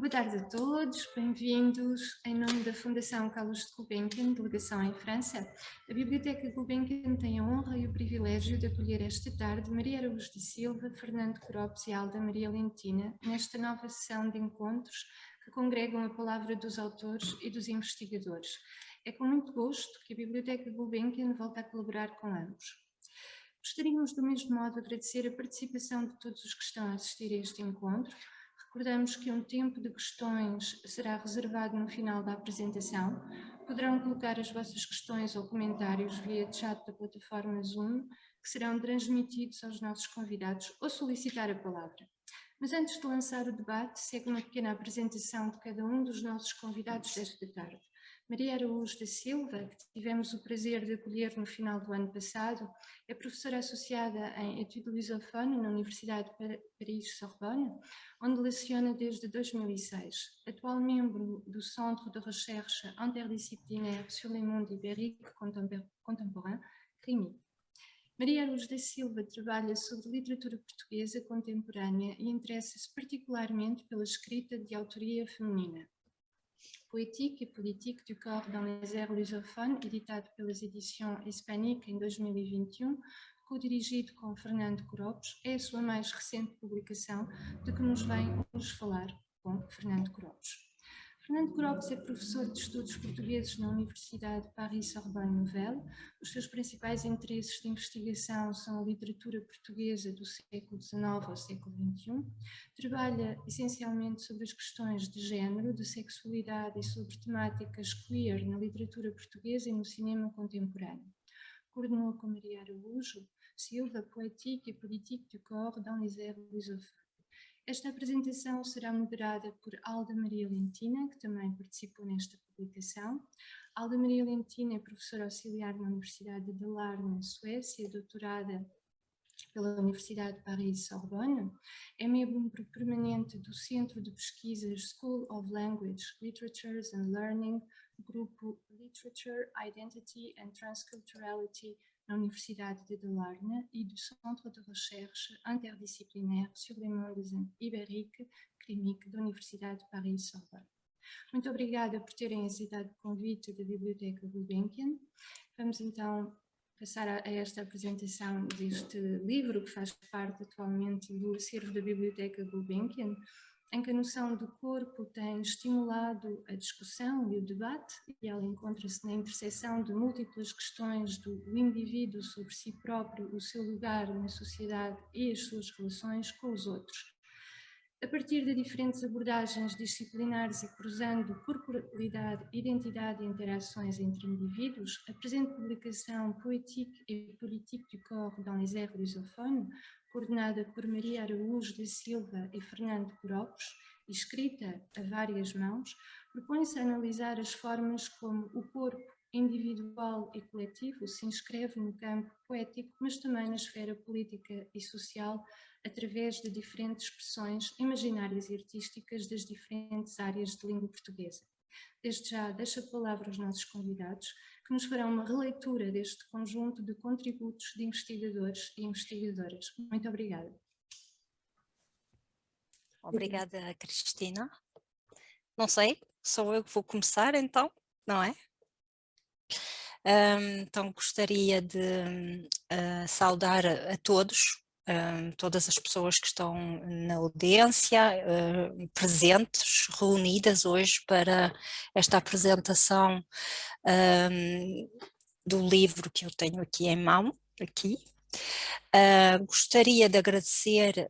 Boa tarde a todos, bem-vindos. Em nome da Fundação Carlos de Gulbenkian, delegação em França, a Biblioteca Gulbenkian tem a honra e o privilégio de acolher esta tarde Maria Araújo de Silva, Fernando Cropes e Alda Maria Lentina nesta nova sessão de encontros que congregam a palavra dos autores e dos investigadores. É com muito gosto que a Biblioteca Gulbenkian volta a colaborar com ambos. Gostaríamos, do mesmo modo, de agradecer a participação de todos os que estão a assistir a este encontro. Recordamos que um tempo de questões será reservado no final da apresentação. Poderão colocar as vossas questões ou comentários via chat da plataforma Zoom, que serão transmitidos aos nossos convidados, ou solicitar a palavra. Mas antes de lançar o debate, segue uma pequena apresentação de cada um dos nossos convidados desta tarde. Maria Araújo da Silva, que tivemos o prazer de acolher no final do ano passado, é professora associada em Études lusophones na Universidade de Paris-Sorbonne, onde leciona desde 2006. Atual membro do Centre de Recherche Interdisciplinaire sur le monde ibérique contemporain, CRIMI. Maria Araújo da Silva trabalha sobre literatura portuguesa contemporânea e interessa-se particularmente pela escrita de autoria feminina. Poétique et politique du corps dans les airs lusophones, editado pelas Edições Hispânicas em 2021, co-dirigido com Fernando Cropes, é a sua mais recente publicação, de que nos vem hoje falar com Fernando Cropes. Fernando Cropes é professor de Estudos Portugueses na Universidade de Paris-Sorbonne Nouvelle. Os seus principais interesses de investigação são a literatura portuguesa do século XIX ao século XXI. Trabalha essencialmente sobre as questões de género, de sexualidade e sobre temáticas queer na literatura portuguesa e no cinema contemporâneo. Coordenou com Maria Araújo Silva Poétique et politique du corps dans les airs lusophones. Esta apresentação será moderada por Alda Maria Lentina, que também participou nesta publicação. Alda Maria Lentina é professora auxiliar na Universidade de Dalarna, na Suécia, doutorada pela Universidade de Paris-Sorbonne. É membro permanente do Centro de Pesquisas School of Language, Literatures and Learning, grupo Literature, Identity and Transculturality na Universidade de Dalarna e do Centre de Recherche Interdisciplinaire sur les mondes ibériques, CRIMIC, da Universidade de Paris-Sorbonne. Muito obrigada por terem aceitado o convite da Biblioteca Gulbenkian. Vamos então passar a esta apresentação deste livro que faz parte atualmente do acervo da Biblioteca Gulbenkian, em que a noção do corpo tem estimulado a discussão e o debate, e ela encontra-se na interseção de múltiplas questões do indivíduo sobre si próprio, o seu lugar na sociedade e as suas relações com os outros. A partir de diferentes abordagens disciplinares e cruzando corporalidade, identidade e interações entre indivíduos, a presente publicação Poétique et politique du corps dans les airs lusophones, coordenada por Maria Araújo da Silva e Fernando Cropes, e escrita a várias mãos, propõe-se a analisar as formas como o corpo individual e coletivo se inscreve no campo poético, mas também na esfera política e social, através de diferentes expressões imaginárias e artísticas das diferentes áreas de língua portuguesa. Desde já, deixo a palavra aos nossos convidados, que nos farão uma releitura deste conjunto de contributos de investigadores e investigadoras. Muito obrigada. Obrigada, Cristina. Não sei, sou eu que vou começar então, não é? Então gostaria de saudar a todos, todas as pessoas que estão na audiência, presentes, reunidas hoje para esta apresentação do livro que eu tenho aqui em mão, gostaria de agradecer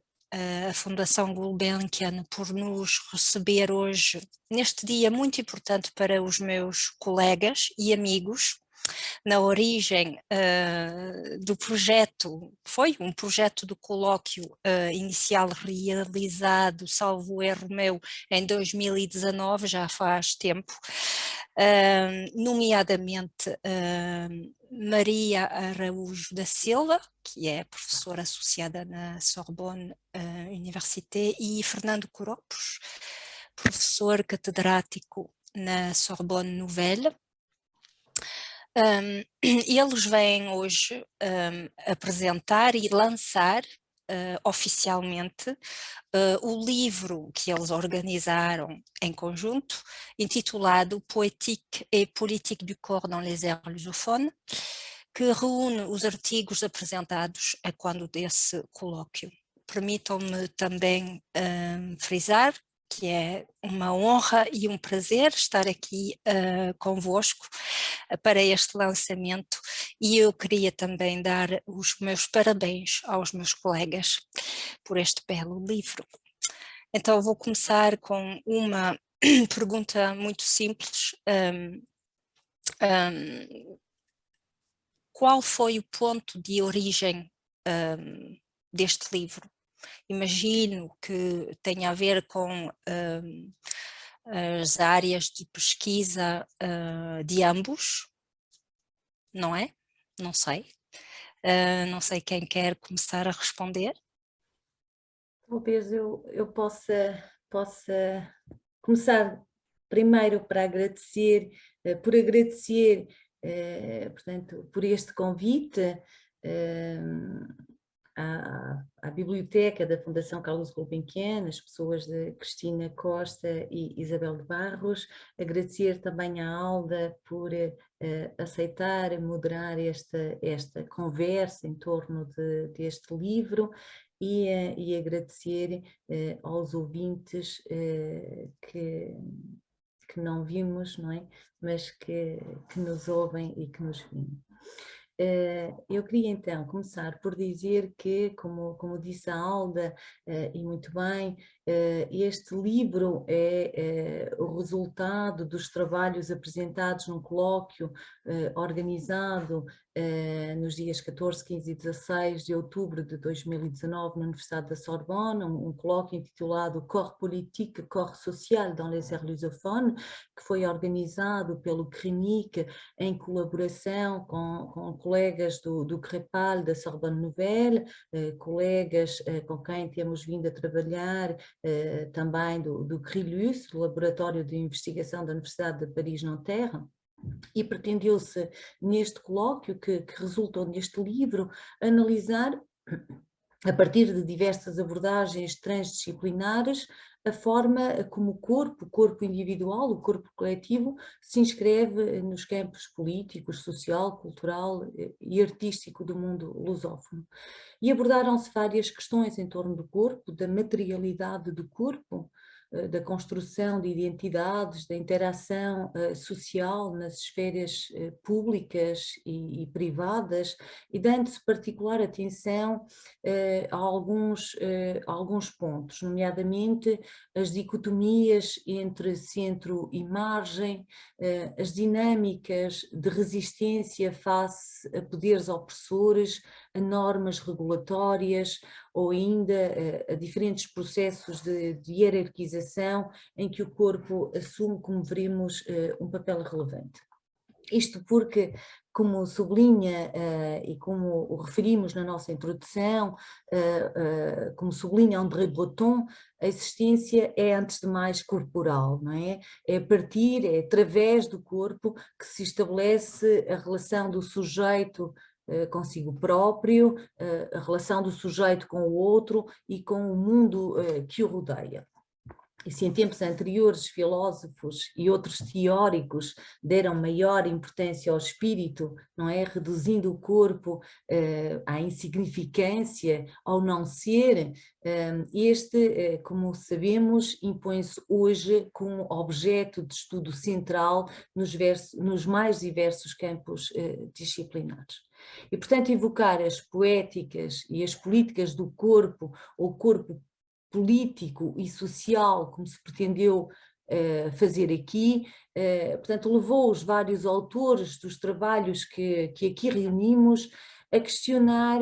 a Fundação Gulbenkian por nos receber hoje, neste dia muito importante para os meus colegas e amigos. Na origem do projeto, foi um projeto do colóquio inicial realizado, salvo erro meu, em 2019, já faz tempo, nomeadamente Maria Araújo da Silva, que é professora associada na Sorbonne Université, e Fernando Cropes, professor catedrático na Sorbonne Nouvelle. Eles vêm hoje apresentar e lançar oficialmente o livro que eles organizaram em conjunto, intitulado Poétique et politique du corps dans les aires lusophones, que reúne os artigos apresentados a quando desse colóquio. Permitam-me também frisar que é uma honra e um prazer estar aqui convosco para este lançamento, e eu queria também dar os meus parabéns aos meus colegas por este belo livro. Então vou começar com uma pergunta muito simples. Qual foi o ponto de origem deste livro? Imagino que tenha a ver com as áreas de pesquisa de ambos, não é? Não sei. Não sei quem quer começar a responder. Talvez eu possa começar primeiro por agradecer, portanto, por este convite à Biblioteca da Fundação Carlos Gulbenkian, as pessoas de Cristina Costa e Isabel de Barros, agradecer também à Alda por aceitar moderar esta conversa em torno deste livro, e agradecer aos ouvintes que não vimos, não é? Mas que nos ouvem e que nos veem. Eu queria então começar por dizer que, como disse a Alda, e muito bem, este livro é o resultado dos trabalhos apresentados num colóquio organizado nos dias 14, 15 e 16 de outubro de 2019 na Universidade da Sorbonne, um colóquio intitulado Corps politique, corps social dans les aires lusophones, que foi organizado pelo CRINIC em colaboração com colegas do CREPAL, da Sorbonne Nouvelle, colegas com quem temos vindo a trabalhar também do CRILUS, do Laboratório de Investigação da Universidade de Paris-Nanterre. E pretendeu-se, neste colóquio que resultou neste livro, analisar, a partir de diversas abordagens transdisciplinares, a forma como o corpo individual, o corpo coletivo, se inscreve nos campos políticos, social, cultural e artístico do mundo lusófono. E abordaram-se várias questões em torno do corpo, da materialidade do corpo, da construção de identidades, da interação social nas esferas públicas e privadas, e dando-se particular atenção a alguns pontos, nomeadamente as dicotomias entre centro e margem, as dinâmicas de resistência face a poderes opressores, a normas regulatórias, ou ainda a diferentes processos de hierarquização em que o corpo assume, como veremos, um papel relevante. Isto porque, como sublinha e como o referimos na nossa introdução, como sublinha André Breton, a existência é antes de mais corporal, não é? É através do corpo que se estabelece a relação do sujeito consigo próprio, a relação do sujeito com o outro e com o mundo que o rodeia. E se em tempos anteriores filósofos e outros teóricos deram maior importância ao espírito, não é? Reduzindo o corpo à insignificância, ao não ser, este, como sabemos, impõe-se hoje como objeto de estudo central nos mais diversos campos disciplinares. E, portanto, evocar as poéticas e as políticas do corpo, ou corpo político e social, como se pretendeu fazer aqui, portanto, levou os vários autores dos trabalhos que aqui reunimos a questionar,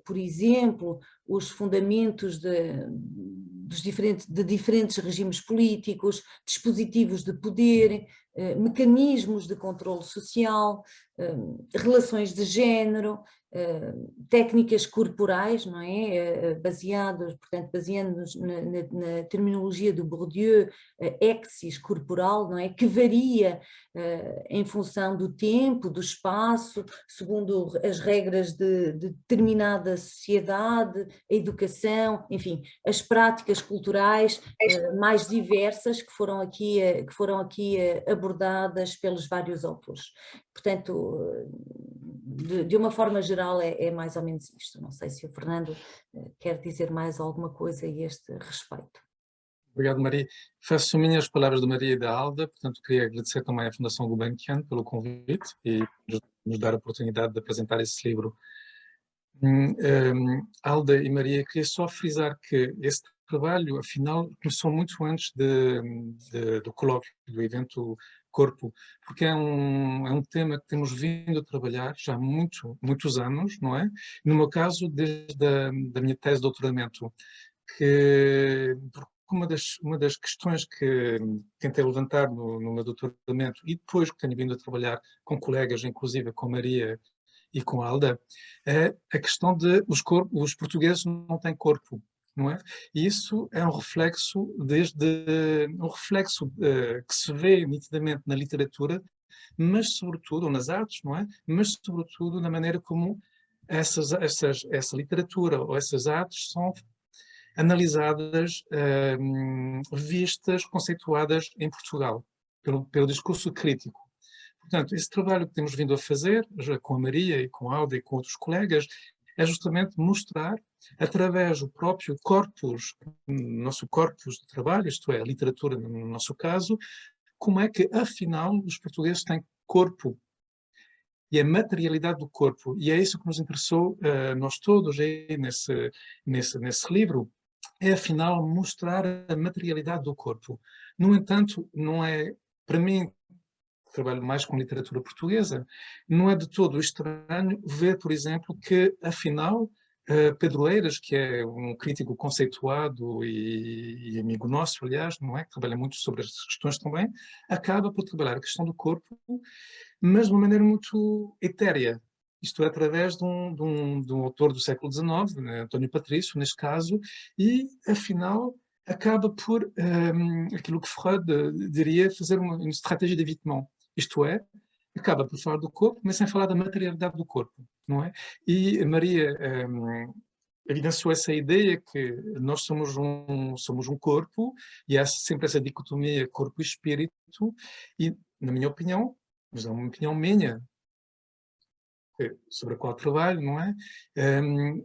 por exemplo, os fundamentos de diferentes regimes políticos, dispositivos de poder, mecanismos de controle social, relações de género, técnicas corporais, não é? Portanto, baseando-nos na terminologia do Bourdieu, exis corporal, não é? Que varia em função do tempo, do espaço, segundo as regras de determinada sociedade, a educação, enfim, as práticas culturais mais diversas que foram aqui abordadas pelos vários autores. Portanto, de uma forma geral é mais ou menos isto. Não sei se o Fernando quer dizer mais alguma coisa a este respeito. Obrigado, Maria. Faço minhas as palavras de Maria e da Alda, portanto queria agradecer também à Fundação Gulbenkian pelo convite e nos dar a oportunidade de apresentar esse livro. Alda e Maria, queria só frisar que esse trabalho, afinal, começou muito antes do colóquio, do evento Corpo, porque é um tema que temos vindo a trabalhar já há muitos anos, não é? No meu caso, desde da minha tese de doutoramento, porque uma das questões que tentei levantar no meu doutoramento e depois que tenho vindo a trabalhar com colegas, inclusive com Maria e com a Alda, é a questão de os portugueses não têm corpo, não é? E isso é um reflexo que se vê nitidamente na literatura, mas sobretudo, ou nas artes, não é? Mas sobretudo na maneira como essa literatura ou essas artes são analisadas, vistas, conceituadas em Portugal, pelo discurso crítico. Portanto, esse trabalho que temos vindo a fazer, já com a Maria e com a Alda e com outros colegas, é justamente mostrar, através do próprio corpus, nosso corpus de trabalho, isto é, a literatura no nosso caso, como é que, afinal, os portugueses têm corpo e a materialidade do corpo. E é isso que nos interessou, nós todos, aí nesse livro, é, afinal, mostrar a materialidade do corpo. No entanto, não é, para mim, trabalho mais com literatura portuguesa, não é de todo estranho ver, por exemplo, que, afinal, Pedro Eiras, que é um crítico conceituado e amigo nosso, aliás, não é? Que trabalha muito sobre estas questões também, acaba por trabalhar a questão do corpo, mas de uma maneira muito etérea. Isto é, através de um autor do século XIX, né, António Patrício, neste caso, e, afinal, acaba por, aquilo que Freud diria, fazer uma estratégia de evitement. Isto é, acaba por falar do corpo, mas sem falar da materialidade do corpo, não é? E Maria evidenciou essa ideia que nós somos um corpo, e há sempre essa dicotomia corpo e espírito, e, na minha opinião, mas é uma opinião minha, sobre a qual trabalho, não é?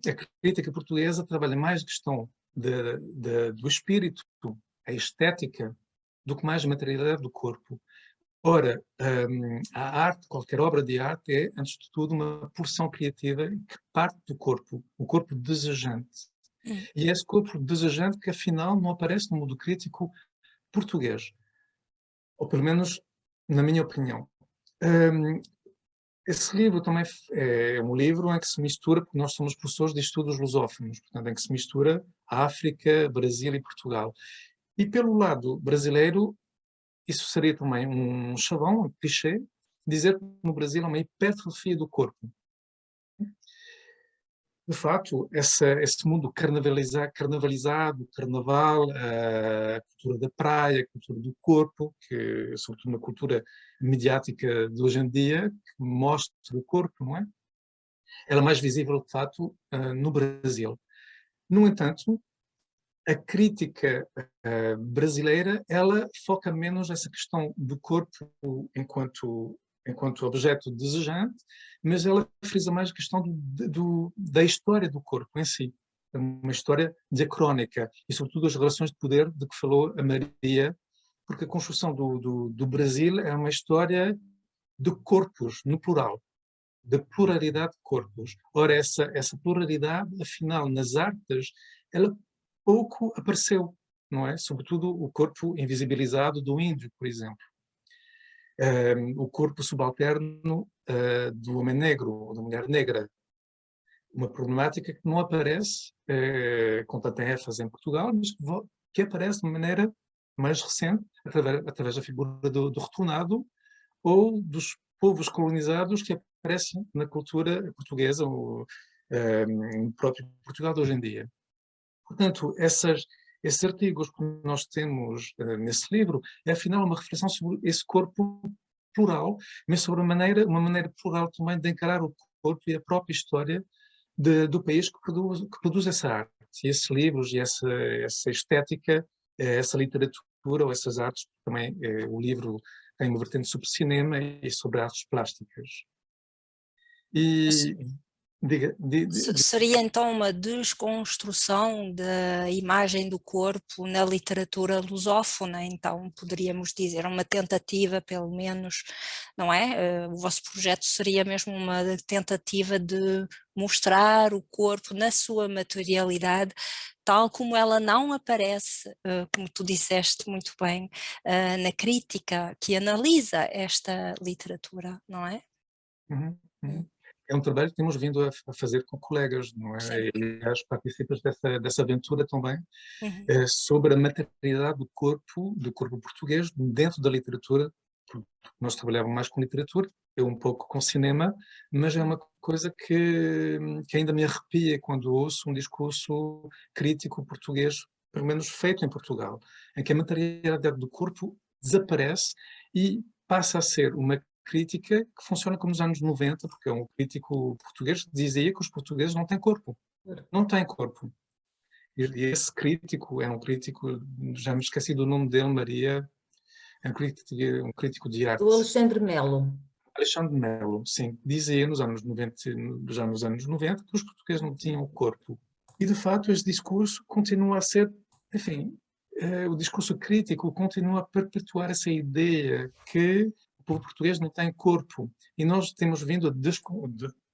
A crítica portuguesa trabalha mais a questão do espírito, a estética, do que mais a materialidade do corpo. Ora, a arte, qualquer obra de arte é, antes de tudo, uma pulsão criativa que parte do corpo, o corpo desejante. E é esse corpo desejante que, afinal, não aparece no mundo crítico português. Ou, pelo menos, na minha opinião. Esse livro também é um livro em que se mistura, porque nós somos professores de estudos lusófonos, portanto, em que se mistura a África, Brasil e Portugal. E pelo lado brasileiro, isso seria também um chavão, um clichê, dizer que no Brasil há uma hipertrofia do corpo. De facto, esse mundo carnavalizado, carnaval, a cultura da praia, a cultura do corpo, que sobretudo na cultura mediática de hoje em dia, que mostra o corpo, não é? Ela é mais visível, de facto, no Brasil. No entanto, a crítica brasileira, ela foca menos nessa questão do corpo enquanto objeto desejante, mas ela frisa mais a questão da história do corpo em si. É uma história diacrónica e, sobretudo, as relações de poder de que falou a Maria, porque a construção do Brasil é uma história de corpos, no plural, da pluralidade de corpos. Ora, essa pluralidade, afinal, nas artes, ela pouco apareceu, não é? Sobretudo o corpo invisibilizado do índio, por exemplo. O corpo subalterno do homem negro ou da mulher negra. Uma problemática que não aparece com tanta ênfase em Portugal, mas que aparece de uma maneira mais recente, através da figura do retornado ou dos povos colonizados que aparecem na cultura portuguesa, no próprio Portugal de hoje em dia. Portanto, esses artigos que nós temos nesse livro é, afinal, uma reflexão sobre esse corpo plural, mas sobre uma maneira plural também de encarar o corpo e a própria história do país que produz essa arte. E esses livros e essa estética, essa literatura ou essas artes, também o livro tem uma vertente sobre cinema e sobre artes plásticas. E Seria então uma desconstrução da imagem do corpo na literatura lusófona, então poderíamos dizer uma tentativa, pelo menos, não é? O vosso projeto seria mesmo uma tentativa de mostrar o corpo na sua materialidade, tal como ela não aparece, como tu disseste muito bem, na crítica que analisa esta literatura, não é? Uhum, uhum. É um trabalho que temos vindo a fazer com colegas, não é? Sim. E as participantes dessa aventura também, Uhum. sobre a materialidade do corpo português dentro da literatura, porque nós trabalhávamos mais com literatura, eu um pouco com cinema, mas é uma coisa que ainda me arrepia quando ouço um discurso crítico português, pelo menos feito em Portugal, em que a materialidade do corpo desaparece e passa a ser uma crítica que funciona como nos anos 90, porque é um crítico português que dizia que os portugueses não têm corpo. Não têm corpo. E esse crítico é um crítico, já me esqueci do nome dele, Maria, é um crítico de arte. Do Alexandre Melo. Alexandre Melo, sim, dizia nos anos 90, já nos anos 90 que os portugueses não tinham corpo. E, de fato, este discurso continua a ser, enfim, o discurso crítico continua a perpetuar essa ideia que o povo português não tem corpo. E nós temos vindo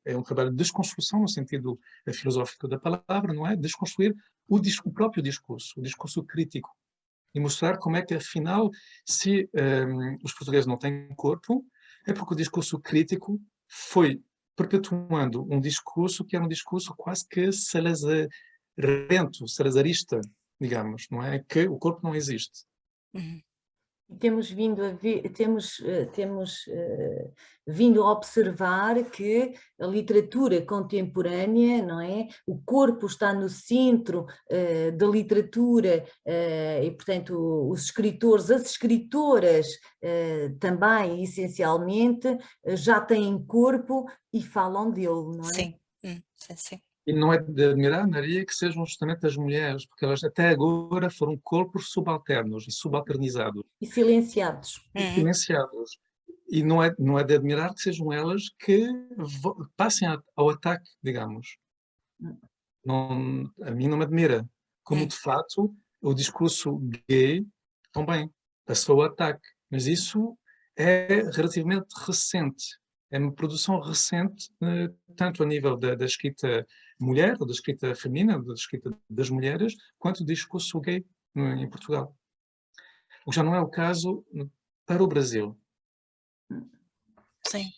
é um trabalho de desconstrução no sentido filosófico da palavra, não é? Desconstruir o próprio discurso, o discurso crítico. E mostrar como é que, afinal, se os portugueses não têm corpo, é porque o discurso crítico foi perpetuando um discurso que era um discurso quase que salazarista, digamos, não é? Que o corpo não existe. Uhum. Temos vindo a observar que a literatura contemporânea, não é? O corpo está no centro da literatura e, portanto, os escritores, as escritoras também, essencialmente, já têm corpo e falam dele, não é? Sim, sim, sim. E não é de admirar, Maria, que sejam justamente as mulheres, porque elas até agora foram corpos subalternos e subalternizados. E silenciados. E silenciados. E não é de admirar que sejam elas que passem ao ataque, digamos. Não, a mim não me admira. Como, de fato, o discurso gay também passou ao ataque. Mas isso é relativamente recente. É uma produção recente, tanto a nível da escrita mulher, ou da escrita feminina, da escrita das mulheres, quanto do discurso gay em Portugal. O que já não é o caso para o Brasil. Sim.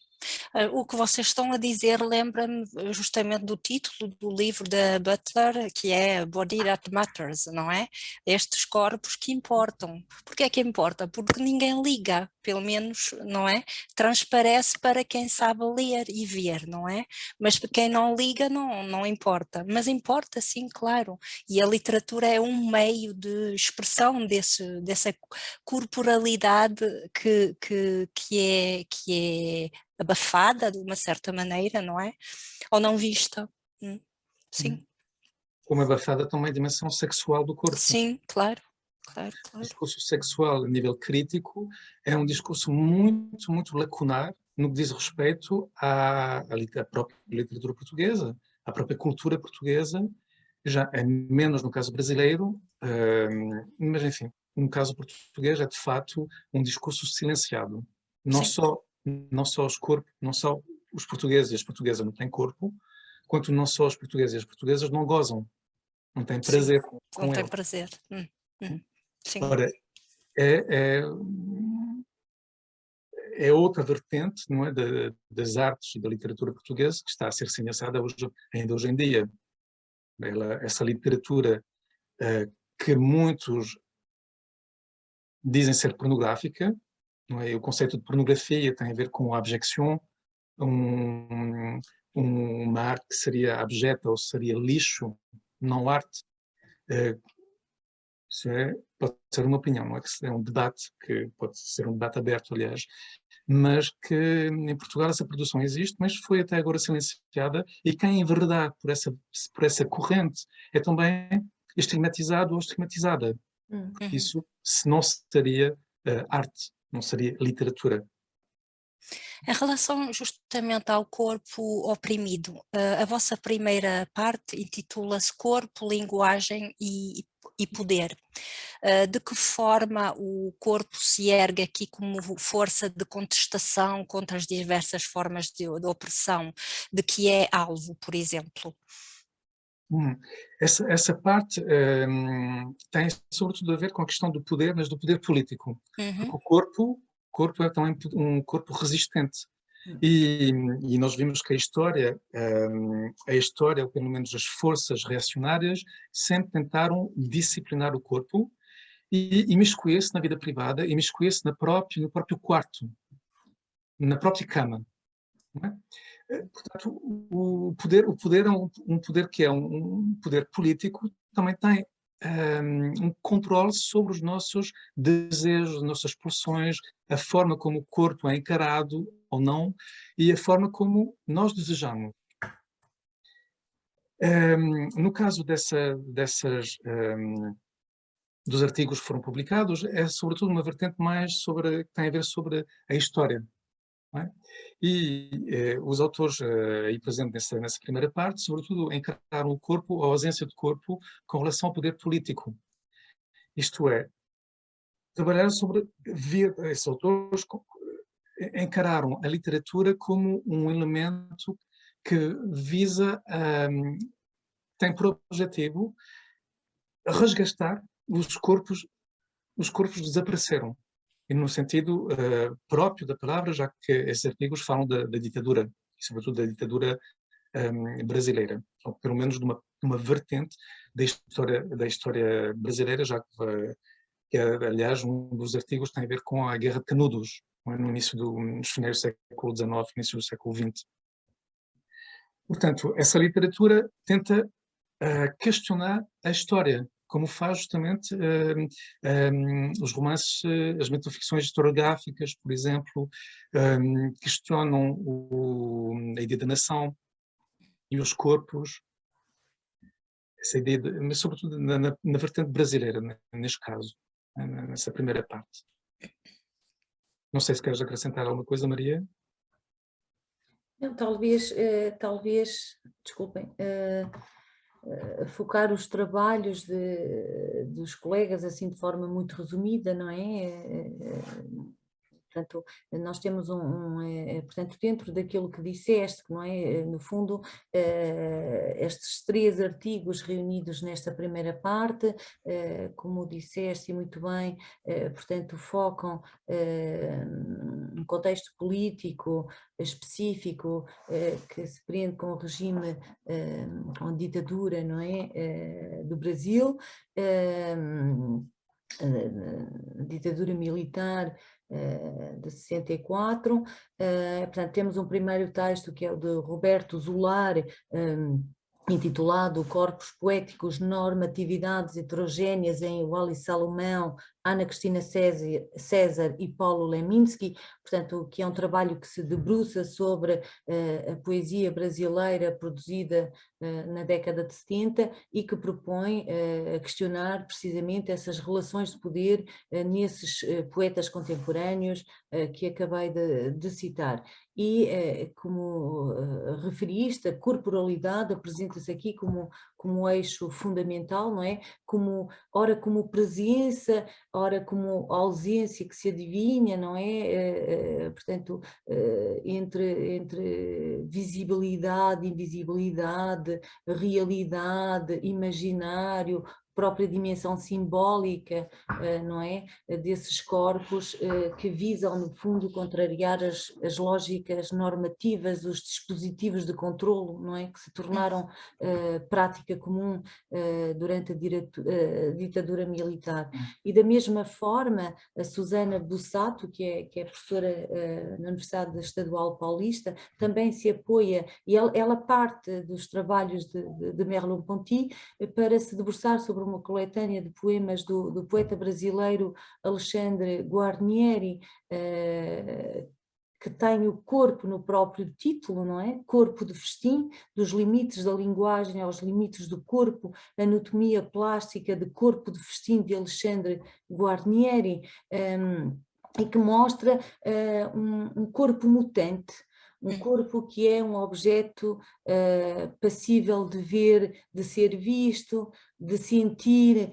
O que vocês estão a dizer lembra-me justamente do título do livro da Butler, que é Body That Matters, não é? Estes corpos que importam. Porquê é que importa? Porque ninguém liga, pelo menos, não é? Transparece para quem sabe ler e ver, não é? Mas para quem não liga não importa. Mas importa sim, claro. E a literatura é um meio de expressão dessa corporalidade que é abafada de uma certa maneira, não é? Ou não vista. Sim. Como abafada também a dimensão sexual do corpo. Sim, claro. O discurso sexual a nível crítico é um discurso muito, muito lacunar no que diz respeito à própria literatura portuguesa, à própria cultura portuguesa, já é menos no caso brasileiro, mas enfim, no caso português é de facto um discurso silenciado. Não só os portugueses e as portuguesas não têm corpo, quanto não só os portugueses e as portuguesas não gozam, não têm prazer com não tem ele. prazer. Sim. Ora, é outra vertente, não é, das artes e da literatura portuguesa que está a ser silenciada ainda hoje em dia. Essa literatura que muitos dizem ser pornográfica, não é? O conceito de pornografia tem a ver com a abjeção, uma arte que seria abjeta ou seria lixo, não arte. Isso pode ser uma opinião, não é? Que é um debate, que pode ser um debate aberto, aliás, mas que em Portugal essa produção existe, mas foi até agora silenciada, e quem enveredar por essa corrente é também estigmatizado ou estigmatizada. Isso se não seria arte, não seria literatura. Em relação justamente ao corpo oprimido, a vossa primeira parte intitula-se Corpo, Linguagem e Poder. De que forma o corpo se ergue aqui como força de contestação contra as diversas formas de opressão, de que é alvo, por exemplo? Essa parte tem sobretudo a ver com a questão do poder, mas do poder político. Porque o corpo é também um corpo resistente. E nós vimos que a história, ou pelo menos as forças reacionárias, sempre tentaram disciplinar o corpo e imiscuir-se na vida privada, imiscuir-se no próprio quarto, na própria cama. Não é? Portanto, o poder é um poder que é um poder político, também tem um controle sobre os nossos desejos, as nossas pulsões, a forma como o corpo é encarado ou não, e a forma como nós desejamos. No caso dos artigos que foram publicados, é sobretudo uma vertente mais que tem a ver sobre a história. Não é? E os autores aí presentes nessa primeira parte, sobretudo, encararam o corpo, a ausência de corpo, com relação ao poder político. Isto é, trabalharam esses autores encararam a literatura como um elemento que tem por objetivo resgatar os corpos desapareceram. E no sentido próprio da palavra, já que esses artigos falam da ditadura, e sobretudo da ditadura brasileira, ou pelo menos de uma vertente da história brasileira, já que aliás, um dos artigos tem a ver com a Guerra de Canudos, nos finais do século XIX, início do século XX. Portanto, essa literatura tenta questionar a história, como faz justamente os romances, as metaficções historiográficas, por exemplo, questionam a ideia da nação e os corpos, essa ideia mas sobretudo na vertente brasileira, neste caso, nessa primeira parte. Não sei se queres acrescentar alguma coisa, Maria? Não, talvez, desculpem, focar os trabalhos dos colegas assim de forma muito resumida, não é? Portanto, nós temos portanto, dentro daquilo que disseste, não é? No fundo, estes 3 artigos reunidos nesta primeira parte, como disseste e muito bem, portanto, focam um contexto político específico que se prende com o regime, com a ditadura, não é? Do Brasil, a ditadura militar de 64, portanto temos um primeiro texto que é o de Roberto Zular, intitulado Corpos Poéticos, Normatividades Heterogéneas em Wally Salomão, Ana Cristina César e Paulo Leminski, portanto, que é um trabalho que se debruça sobre a poesia brasileira produzida na década de 70 e que propõe questionar precisamente essas relações de poder nesses poetas contemporâneos que acabei de citar. E, como referiste, a corporalidade apresenta-se aqui como eixo fundamental, não é? Ora como presença, ora como ausência que se adivinha, não é? Portanto, entre visibilidade, invisibilidade, realidade, imaginário, própria dimensão simbólica, não é? Desses corpos que visam, no fundo, contrariar as lógicas normativas, os dispositivos de controlo, não é? Que se tornaram prática comum durante a ditadura militar. E da mesma forma, a Susana Bussato, que é professora na Universidade Estadual Paulista, também se apoia, e ela parte dos trabalhos de Merleau-Ponty para se debruçar sobre uma coletânea de poemas do poeta brasileiro Alexandre Guarnieri, que tem o corpo no próprio título, não é? Corpo de festim, dos limites da linguagem aos limites do corpo, anatomia plástica de corpo de festim de Alexandre Guarnieri, e que mostra um corpo mutante, um corpo que é um objeto passível de ver, de ser visto, de sentir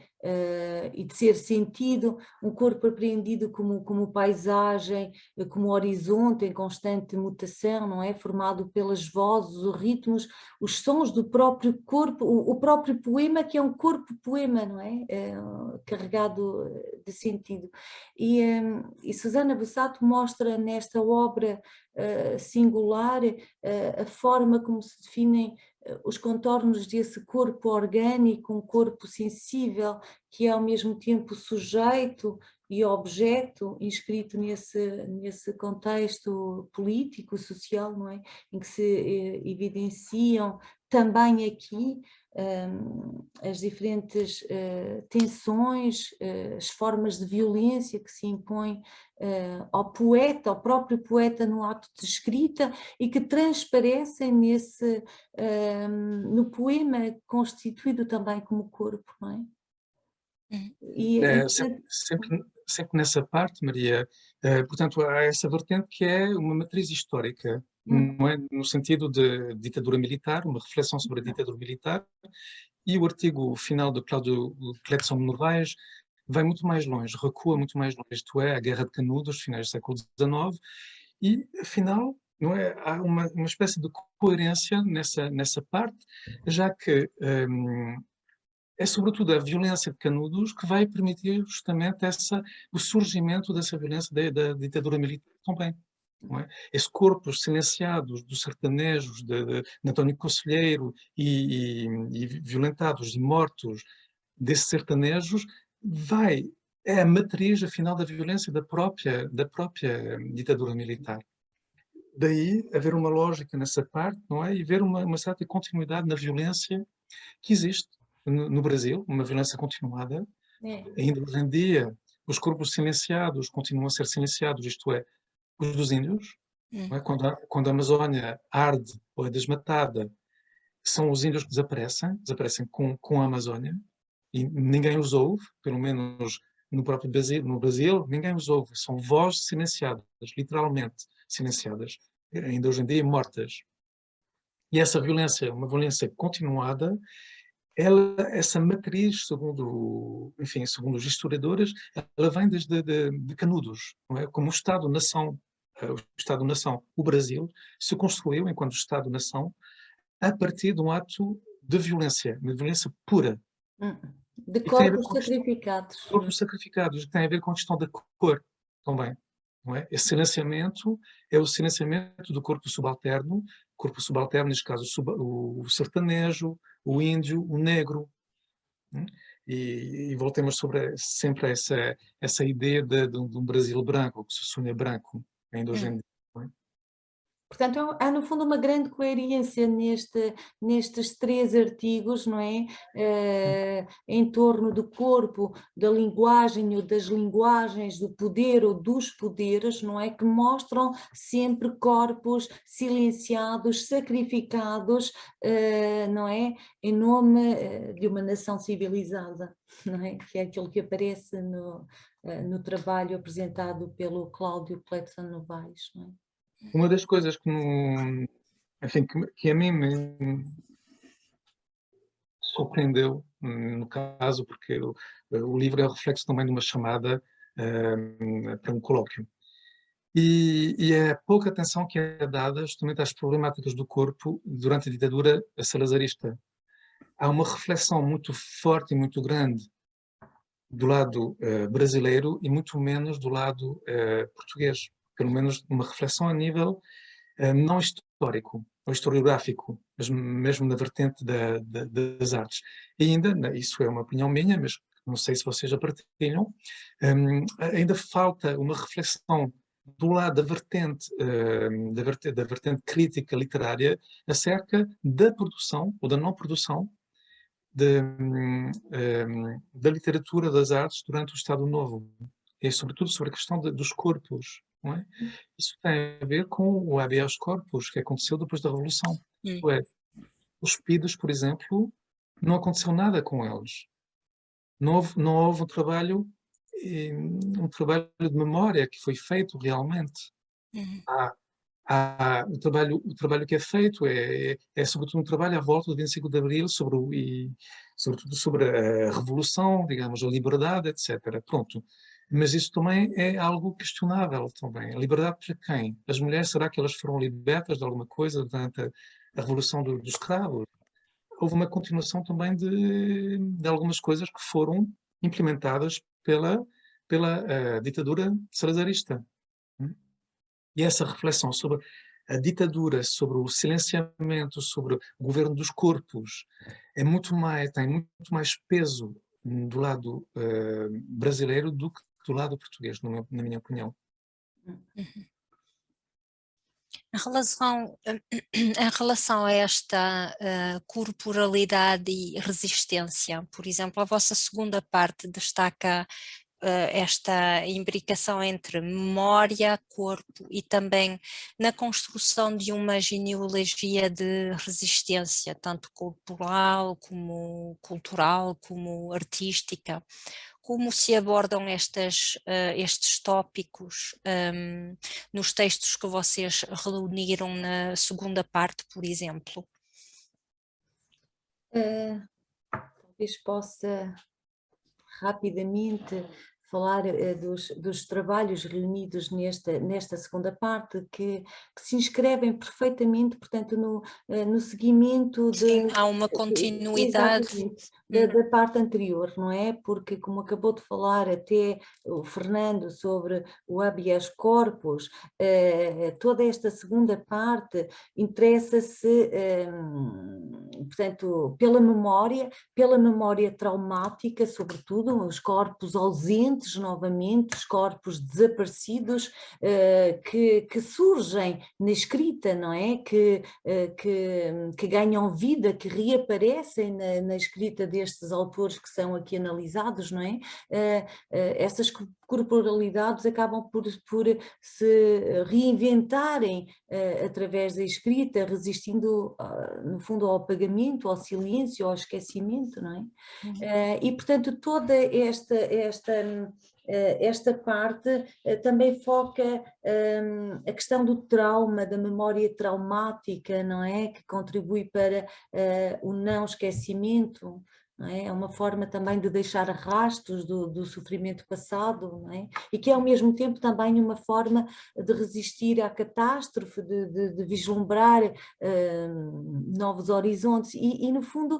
e de ser sentido, um corpo apreendido como paisagem, como horizonte em constante mutação, não é? Formado pelas vozes, os ritmos, os sons do próprio corpo, o próprio poema, que é um corpo-poema, não é? Carregado de sentido. E Susana Bussato mostra nesta obra singular a forma como se definem os contornos desse corpo orgânico, um corpo sensível, que é ao mesmo tempo sujeito e objeto, inscrito nesse contexto político, social, não é? Em que se evidenciam também aqui as diferentes tensões, as formas de violência que se impõem ao poeta, ao próprio poeta no ato de escrita, e que transparecem no poema constituído também como corpo, não é? Sempre nessa parte, Maria, portanto, há essa vertente que é uma matriz histórica, não é? No sentido de ditadura militar, uma reflexão sobre a ditadura militar, e o artigo final de Cláudio Cletson Novaes vai muito mais longe, recua muito mais longe, isto é, a Guerra de Canudos, finais do século XIX, e, afinal, não é? Há uma espécie de coerência nessa parte, já que é sobretudo a violência de Canudos que vai permitir justamente o surgimento dessa violência da ditadura militar também. Não é? Esses corpos silenciados dos sertanejos de António Conselheiro e violentados e mortos desses sertanejos é a matriz, afinal, da violência da própria ditadura militar. Daí haver uma lógica nessa parte, não é? E ver uma certa continuidade na violência que existe no Brasil, uma violência continuada. Ainda hoje em dia, os corpos silenciados continuam a ser silenciados, isto é, os dos índios. Não é? Quando a Amazónia arde ou é desmatada, são os índios que desaparecem com a Amazónia, e ninguém os ouve, pelo menos no próprio Brasil, ninguém os ouve, são vozes silenciadas, literalmente silenciadas, ainda hoje em dia mortas. E essa violência, uma violência continuada, essa matriz, segundo os historiadores, ela vem desde de Canudos, não é? Como o Estado-nação, o Brasil, se construiu enquanto Estado-nação a partir de um ato de violência, uma violência pura. De corpos sacrificados. Corpos sacrificados, que tem a ver com a questão da cor também. Não é? Esse silenciamento é o silenciamento do corpo subalterno, neste caso o sertanejo, o índio, o negro. E voltemos sempre a essa ideia de um Brasil branco, que se sonha branco, ainda hoje em dia. Não é? Portanto, há no fundo uma grande coerência nestes três artigos, não é? Em torno do corpo, da linguagem ou das linguagens, do poder ou dos poderes, não é? Que mostram sempre corpos silenciados, sacrificados, não é? Em nome de uma nação civilizada, não é? Que é aquilo que aparece no trabalho apresentado pelo Cláudio Cletson Novaes, não é? Uma das coisas que a mim me surpreendeu, no caso, porque o livro é o reflexo também de uma chamada para um colóquio. E é pouca atenção que é dada justamente às problemáticas do corpo durante a ditadura salazarista. há uma reflexão muito forte e muito grande do lado brasileiro e muito menos do lado português. Pelo menos uma reflexão a nível não histórico ou historiográfico, mas mesmo na vertente das artes. E ainda, isso é uma opinião minha, mas não sei se vocês já partilham, ainda falta uma reflexão do lado da vertente crítica literária acerca da produção ou da não produção da literatura das artes durante o Estado Novo, e sobretudo sobre a questão dos corpos, não é? Isso tem a ver com o habeas corpus que aconteceu depois da Revolução. Isto é, os PIDES, por exemplo, não aconteceu nada com eles. Não houve um trabalho de memória que foi feito realmente. O trabalho que é feito é sobretudo um trabalho à volta do 25 de Abril sobretudo sobre a revolução, digamos, a liberdade, etc. Pronto. Mas isso também é algo questionável também. A liberdade para quem? As mulheres, será que elas foram libertas de alguma coisa durante a revolução dos escravos? Houve uma continuação também de algumas coisas que foram implementadas pela ditadura salazarista. E essa reflexão sobre a ditadura, sobre o silenciamento, sobre o governo dos corpos, tem muito mais peso do lado brasileiro do que do lado português, na minha opinião. Em relação a esta corporalidade e resistência, por exemplo, a vossa segunda parte destaca esta imbricação entre memória, corpo e também na construção de uma genealogia de resistência, tanto corporal como cultural, como artística. Como se abordam estes tópicos nos textos que vocês reuniram na segunda parte, por exemplo? Talvez possa rapidamente falar dos trabalhos reunidos nesta segunda parte, que se inscrevem perfeitamente, portanto, no seguimento Sim, há uma continuidade. Da parte anterior, não é? Porque, como acabou de falar até o Fernando sobre o habeas corpus, toda esta segunda parte interessa-se, portanto, pela memória traumática, sobretudo, os corpos ausentes novamente, os corpos desaparecidos, que surgem na escrita, não é? Que ganham vida, que reaparecem na escrita destes autores que são aqui analisados, não é? Essas corporalidades acabam por se reinventarem através da escrita, resistindo, no fundo, ao apagamento, ao silêncio, ao esquecimento, não é? E, portanto, toda esta parte também foca a questão do trauma, da memória traumática, não é? Que contribui para o não esquecimento. Não é? É uma forma também de deixar rastros do sofrimento passado, não é? E que é ao mesmo tempo também uma forma de resistir à catástrofe, de vislumbrar novos horizontes e no fundo,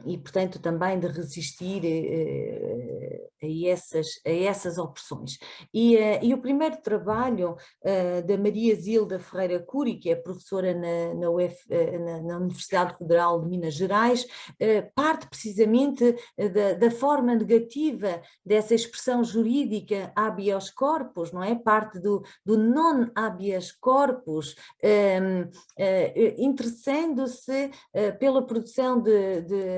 e portanto também de resistir a essas opressões. E o primeiro trabalho da Maria Zilda Ferreira Curi, que é professora na Universidade Federal de Minas Gerais, parte precisamente da forma negativa dessa expressão jurídica habeas corpus, não é? Parte do non habeas corpus, interessando-se pela produção de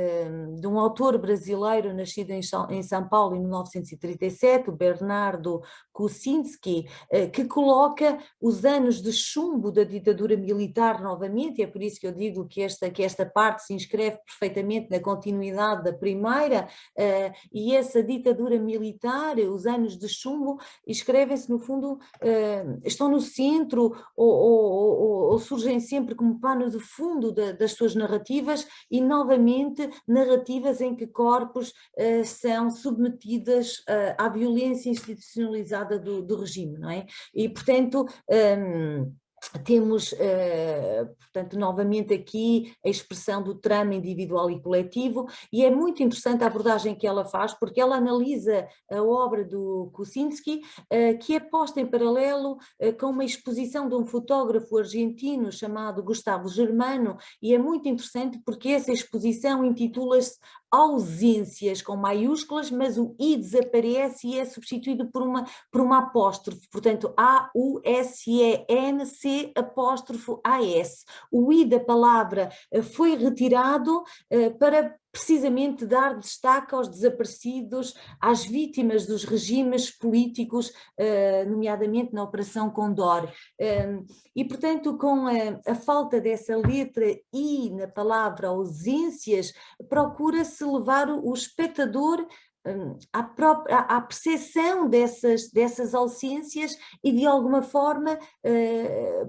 um autor brasileiro nascido em São Paulo em 1937, o Bernardo Kuczynski, que coloca os anos de chumbo da ditadura militar novamente, e é por isso que eu digo que esta parte se inscreve perfeitamente na continuidade da primeira, e essa ditadura militar, os anos de chumbo, escrevem-se no fundo, estão no centro ou surgem sempre como pano de fundo das suas narrativas, e novamente narrativas em que corpos são submetidas à violência institucionalizada do regime, não é? E, portanto, temos, portanto, novamente aqui a expressão do trama individual e coletivo, e é muito interessante a abordagem que ela faz, porque ela analisa a obra do Kosinski, que é posta em paralelo com uma exposição de um fotógrafo argentino chamado Gustavo Germano, e é muito interessante porque essa exposição intitula-se Ausências, com maiúsculas, mas o I desaparece e é substituído por uma apóstrofe, portanto AUSENC apóstrofo AS. O I da palavra foi retirado para precisamente dar destaque aos desaparecidos, às vítimas dos regimes políticos, nomeadamente na Operação Condor. E, portanto, com a falta dessa letra I na palavra ausências, procura-se levar o espectador à percepção dessas ausências e de alguma forma,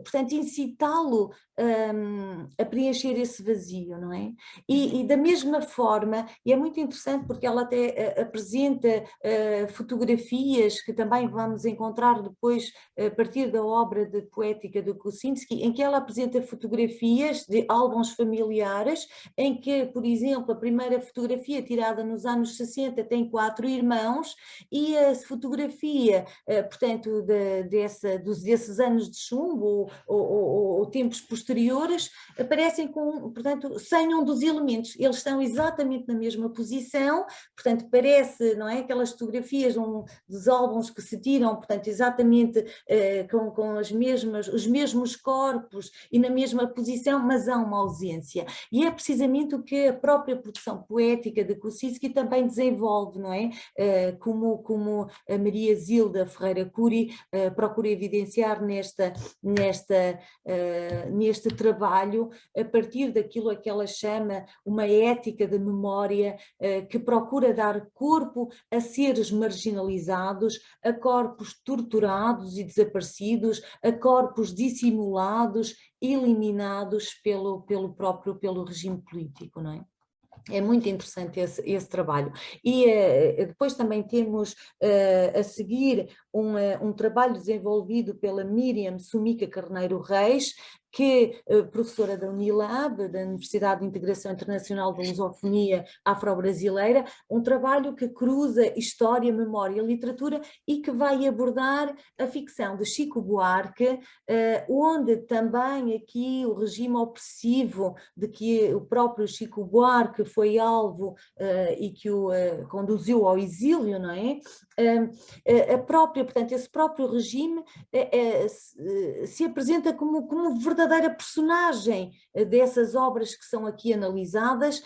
portanto, incitá-lo a preencher esse vazio, não é? E da mesma forma, e é muito interessante porque ela até apresenta fotografias que também vamos encontrar depois a partir da obra de poética do Kosinski, em que ela apresenta fotografias de álbuns familiares, em que, por exemplo, a primeira fotografia tirada nos anos 60 tem 4 irmãos e a fotografia, portanto, desses anos de chumbo ou tempos posteriores, aparecem portanto, sem um dos elementos. Eles estão exatamente na mesma posição, portanto, parece, não é, aquelas fotografias dos álbuns que se tiram, portanto, exatamente com os mesmos corpos e na mesma posição, mas há uma ausência. E é precisamente o que a própria produção poética de Kosinski também desenvolve, não é? Como a Maria Zilda Ferreira Curi procura evidenciar neste trabalho, a partir daquilo a que ela chama uma ética de memória, que procura dar corpo a seres marginalizados, a corpos torturados e desaparecidos, a corpos dissimulados, eliminados pelo regime político, não é? É muito interessante esse trabalho. E depois também temos a seguir um trabalho desenvolvido pela Miriam Sumica Carneiro Reis, que é professora da Unilab, da Universidade de Integração Internacional da Lusofonia Afro-Brasileira, um trabalho que cruza história, memória e literatura e que vai abordar a ficção de Chico Buarque, onde também aqui o regime opressivo de que o próprio Chico Buarque foi alvo e que o conduziu ao exílio, não é? Portanto, esse próprio regime se apresenta como verdadeira personagem dessas obras que são aqui analisadas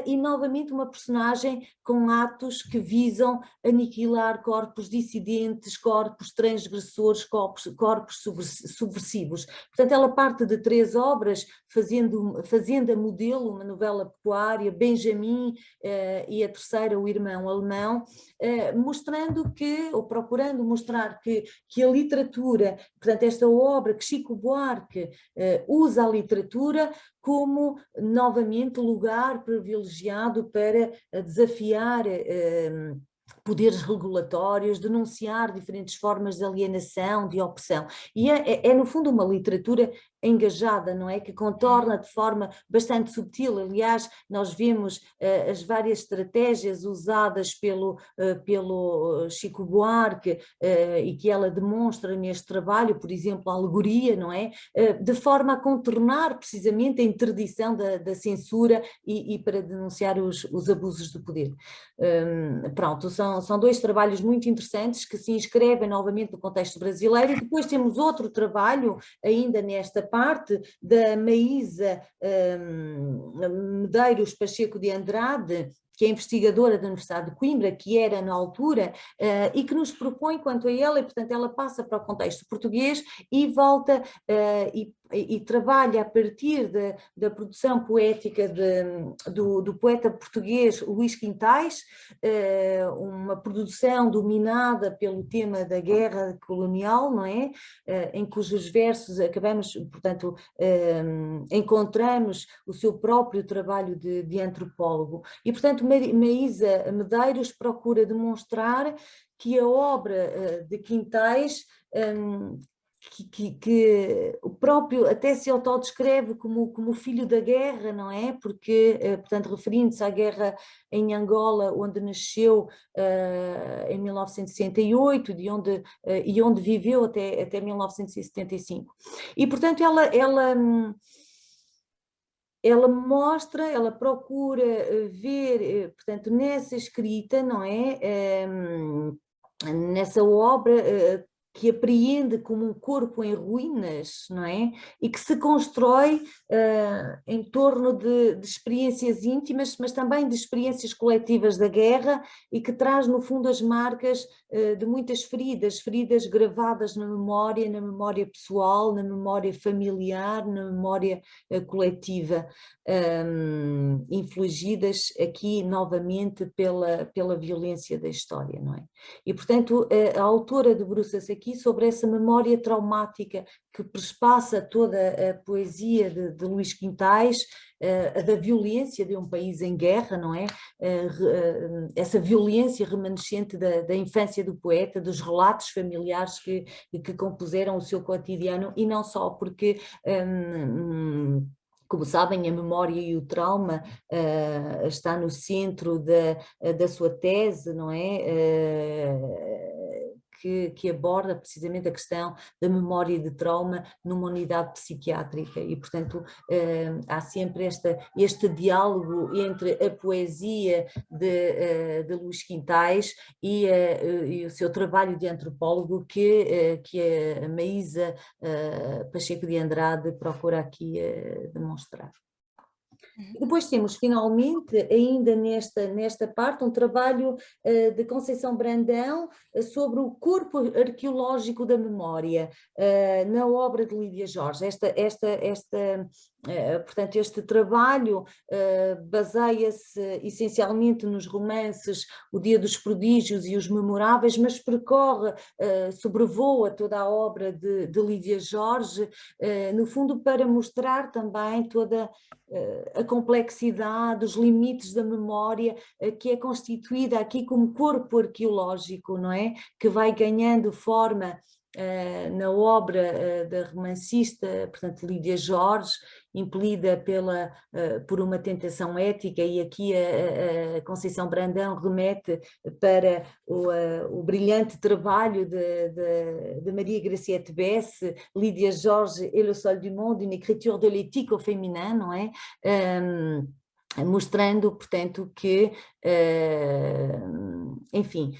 e novamente uma personagem com atos que visam aniquilar corpos dissidentes, corpos transgressores, corpos subversivos. Portanto, ela parte de 3 obras, Fazenda Modelo, uma novela pecuária, Benjamin e a terceira, O Irmão Alemão, mostrando ou procurando mostrar que a literatura, portanto esta obra que Chico Buarque usa a literatura como novamente lugar privilegiado para desafiar poderes regulatórios, denunciar diferentes formas de alienação, de opressão. E é no fundo uma literatura engajada, não é? Que contorna de forma bastante subtil. Aliás, nós vemos as várias estratégias usadas pelo Chico Buarque e que ela demonstra neste trabalho, por exemplo, a alegoria, não é? De forma a contornar precisamente a interdição da censura e para denunciar os abusos do poder. Pronto, são 2 trabalhos muito interessantes que se inscrevem novamente no contexto brasileiro, e depois temos outro trabalho ainda nesta parte da Maísa Medeiros Pacheco de Andrade, que é investigadora da Universidade de Coimbra, que era na altura, e que nos propõe quanto a ela, e portanto ela passa para o contexto português e volta e trabalha a partir da produção poética do poeta português Luís Quintais, uma produção dominada pelo tema da guerra colonial, não é? Em cujos versos portanto, encontramos o seu próprio trabalho de antropólogo. E, portanto, Maísa Medeiros procura demonstrar que a obra de Quintais que o próprio até se autodescreve como filho da guerra, não é? Porque, portanto, referindo-se à guerra em Angola, onde nasceu em 1968 e onde viveu até 1975. E, portanto, ela procura ver, portanto, nessa escrita, não é? Nessa obra que apreende como um corpo em ruínas, não é? E que se constrói em torno de experiências íntimas, mas também de experiências coletivas da guerra, e que traz, no fundo, as marcas de muitas feridas gravadas na memória pessoal, na memória familiar, na memória coletiva, infligidas aqui novamente pela violência da história, não é? E, portanto, a autora debruça-se aqui sobre essa memória traumática que perspassa toda a poesia de Luís Quintais, da violência de um país em guerra, não é? Essa violência remanescente da infância do poeta, dos relatos familiares que compuseram o seu cotidiano, e não só, porque como sabem, a memória e o trauma está no centro da sua tese, não é? Que aborda precisamente a questão da memória de trauma numa unidade psiquiátrica, e, portanto, há sempre este diálogo entre a poesia de Luís Quintais e o seu trabalho de antropólogo que a Maísa Pacheco de Andrade procura aqui demonstrar. Depois temos, finalmente, ainda nesta parte, um trabalho de Conceição Brandão sobre o corpo arqueológico da memória, na obra de Lídia Jorge. Portanto, este trabalho baseia-se essencialmente nos romances O Dia dos Prodígios e Os Memoráveis, mas sobrevoa toda a obra de Lídia Jorge, no fundo para mostrar também toda a complexidade, os limites da memória, que é constituída aqui como corpo arqueológico, não é? Que vai ganhando forma na obra da romancista, portanto, Lídia Jorge, impelida por uma tentação ética, e aqui a Conceição Brandão remete para o brilhante trabalho de Maria Graciette Besse, Lídia Jorge et le sol du monde, une écriture de l'éthique au féminin, não é? Mostrando, portanto, que, enfim,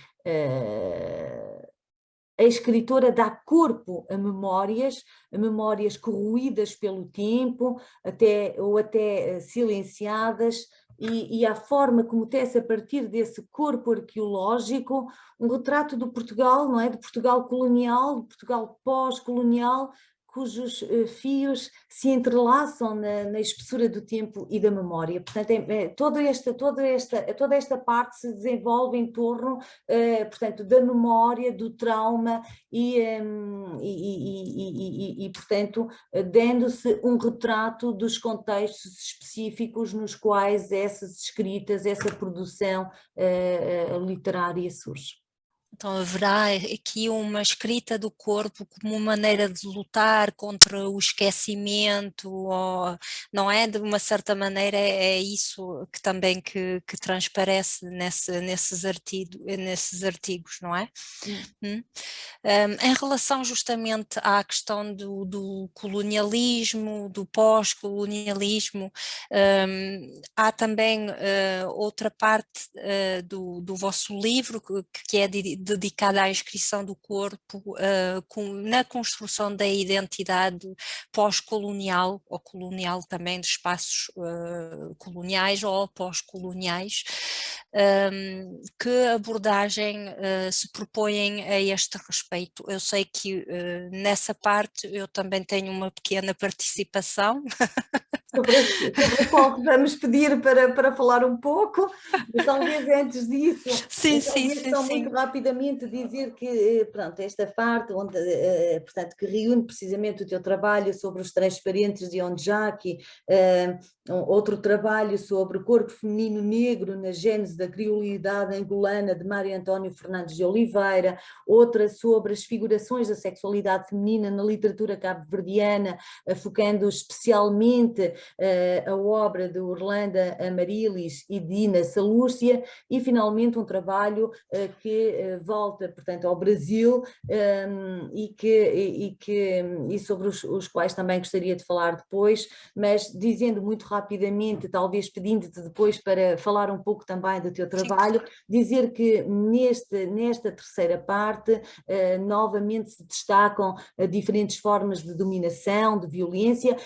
a escritora dá corpo a memórias corroídas pelo tempo, até silenciadas, e à forma como tece, a partir desse corpo arqueológico, um retrato do Portugal, não é? De Portugal colonial, de Portugal pós-colonial, cujos fios se entrelaçam na espessura do tempo e da memória. Portanto, toda esta parte se desenvolve em torno, portanto, da memória, do trauma e portanto, dando-se um retrato dos contextos específicos nos quais essas escritas, essa produção literária surge. Então haverá aqui uma escrita do corpo como uma maneira de lutar contra o esquecimento, ou, não é? De uma certa maneira é isso que também que transparece nesses artigos, não é? Em relação justamente à questão do colonialismo, do pós-colonialismo, há também outra parte do vosso livro que é dedicada à inscrição do corpo na construção da identidade pós-colonial, ou colonial também, de espaços coloniais ou pós-coloniais. Que abordagem se propõem a este respeito? Eu sei que nessa parte eu também tenho uma pequena participação, sobre a qual vamos pedir para falar um pouco, mas talvez antes disso, Sim, só muito rapidamente dizer que, pronto, esta parte, onde, portanto, que reúne precisamente o teu trabalho sobre os transparentes de Onjaki, outro trabalho sobre o corpo feminino negro na gênese da criolidade angolana de Mário António Fernandes de Oliveira, outra sobre as figurações da sexualidade feminina na literatura cabo-verdiana, focando especialmente a obra de Orlanda Amarilis e Dina Salúcia, e finalmente um trabalho que volta, portanto, ao Brasil e sobre os quais também gostaria de falar depois, mas dizendo muito rapidamente, talvez pedindo-te depois para falar um pouco também do teu trabalho, dizer que nesta terceira parte novamente se destacam diferentes formas de dominação, de violência,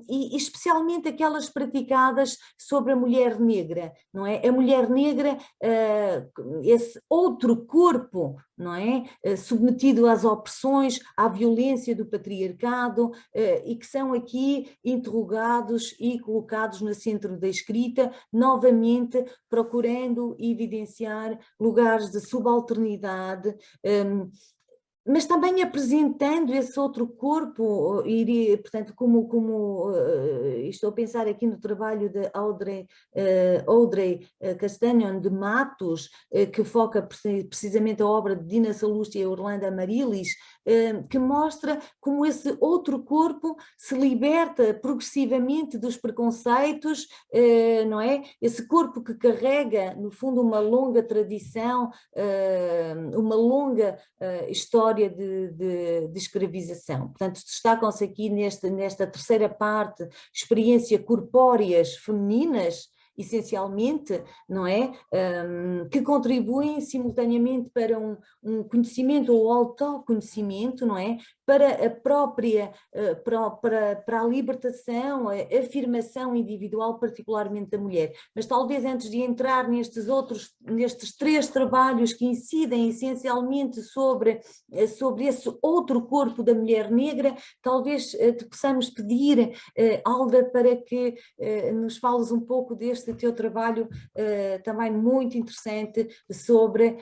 e especialmente aquelas praticadas sobre a mulher negra, não é? A mulher negra, esse outro corpo, não é? Submetido às opressões, à violência do patriarcado, e que são aqui interrogados e colocados no centro da escrita, novamente procurando evidenciar lugares de subalternidade, mas também apresentando esse outro corpo, portanto, como estou a pensar aqui no trabalho de Audrey Castanhon de Matos, que foca precisamente a obra de Dina Salúcia e Orlando Amarilis, que mostra como esse outro corpo se liberta progressivamente dos preconceitos, não é? Esse corpo que carrega, no fundo, uma longa tradição, uma longa história de escravização. Portanto, destacam-se aqui nesta terceira parte experiências corpóreas femininas, essencialmente, não é? Que contribuem simultaneamente para um conhecimento ou autoconhecimento, não é? Para a própria, para a libertação, a afirmação individual, particularmente da mulher. Mas talvez antes de entrar nestes três trabalhos que incidem essencialmente sobre esse outro corpo da mulher negra, talvez te possamos pedir, Alda, para que nos fales um pouco deste teu trabalho também muito interessante sobre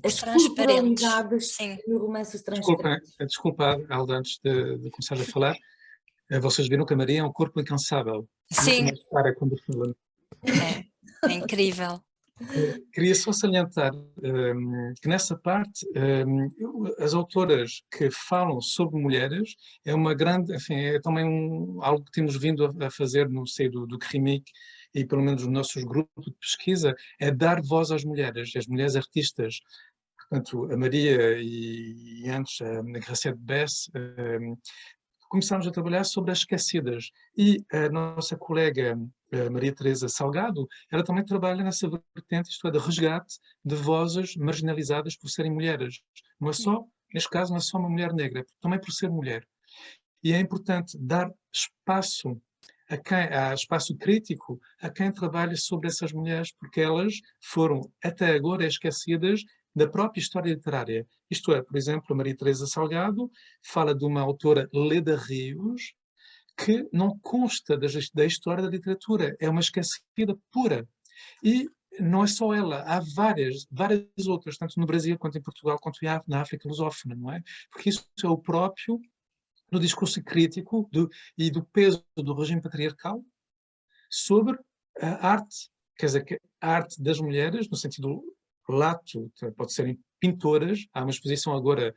as corporalidades no romance Os Transparentes. Desculpa, Alda, antes de começar a falar, vocês viram que a Maria é um corpo incansável. Sim. Muito mais clara quando fala. É incrível. Queria só salientar que nessa parte as autoras que falam sobre mulheres é uma grande, enfim, é também algo que temos vindo a fazer no seio do CRIMIC e pelo menos nos nossos grupos de pesquisa, é dar voz às mulheres artistas. Portanto, a Maria e antes a Graciette Bess começámos a trabalhar sobre as esquecidas. E a nossa colega Maria Teresa Salgado, ela também trabalha nessa vertente, isto é, de resgate de vozes marginalizadas por serem mulheres. Não é só, neste caso, não é só uma mulher negra, também por ser mulher. E é importante dar espaço há espaço crítico a quem trabalha sobre essas mulheres, porque elas foram até agora esquecidas da própria história literária. Isto é, por exemplo, a Maria Teresa Salgado fala de uma autora, Leda Rios, que não consta da história da literatura, é uma esquecida pura. E não é só ela, há várias outras, tanto no Brasil quanto em Portugal, quanto na África lusófona, não é? Porque isso é o próprio no discurso crítico e do peso do regime patriarcal sobre a arte, quer dizer, a arte das mulheres, no sentido lato, pode serem pintoras. Há uma exposição agora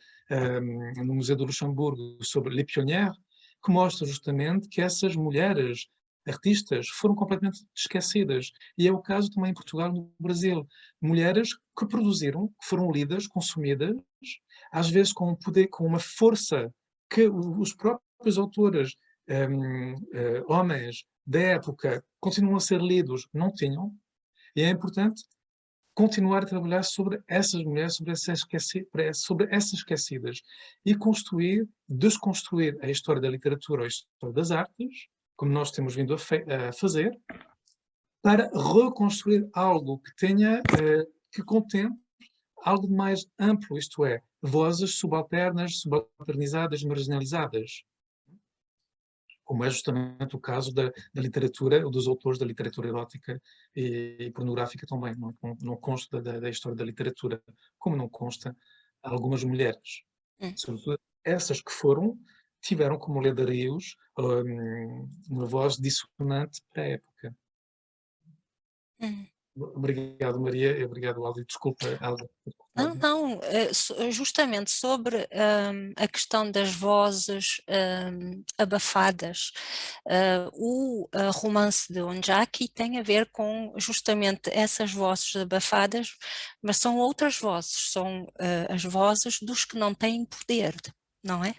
no Museu do Luxemburgo sobre Les Pionnières, que mostra justamente que essas mulheres artistas foram completamente esquecidas. E é o caso também em Portugal e no Brasil. Mulheres que produziram, que foram lidas, consumidas, às vezes com um poder, com uma força que os próprios autores, homens da época, continuam a ser lidos, não tinham, e é importante continuar a trabalhar sobre essas mulheres, sobre essas esquecidas, e desconstruir a história da literatura, a história das artes, como nós temos vindo a fazer, para reconstruir algo que contemple algo mais amplo, isto é, vozes subalternas, subalternizadas, marginalizadas. como é justamente o caso da literatura, ou dos autores da literatura erótica e pornográfica também. Não consta da história da literatura, como não consta algumas mulheres. Sobretudo essas que tiveram como ledarios uma voz dissonante para a época. Obrigado, Maria, e obrigado, Aldo. Desculpa, Aldo. Não, justamente sobre a questão das vozes abafadas, o romance de Onjaki tem a ver com justamente essas vozes abafadas, mas são outras vozes, são as vozes dos que não têm poder, não é?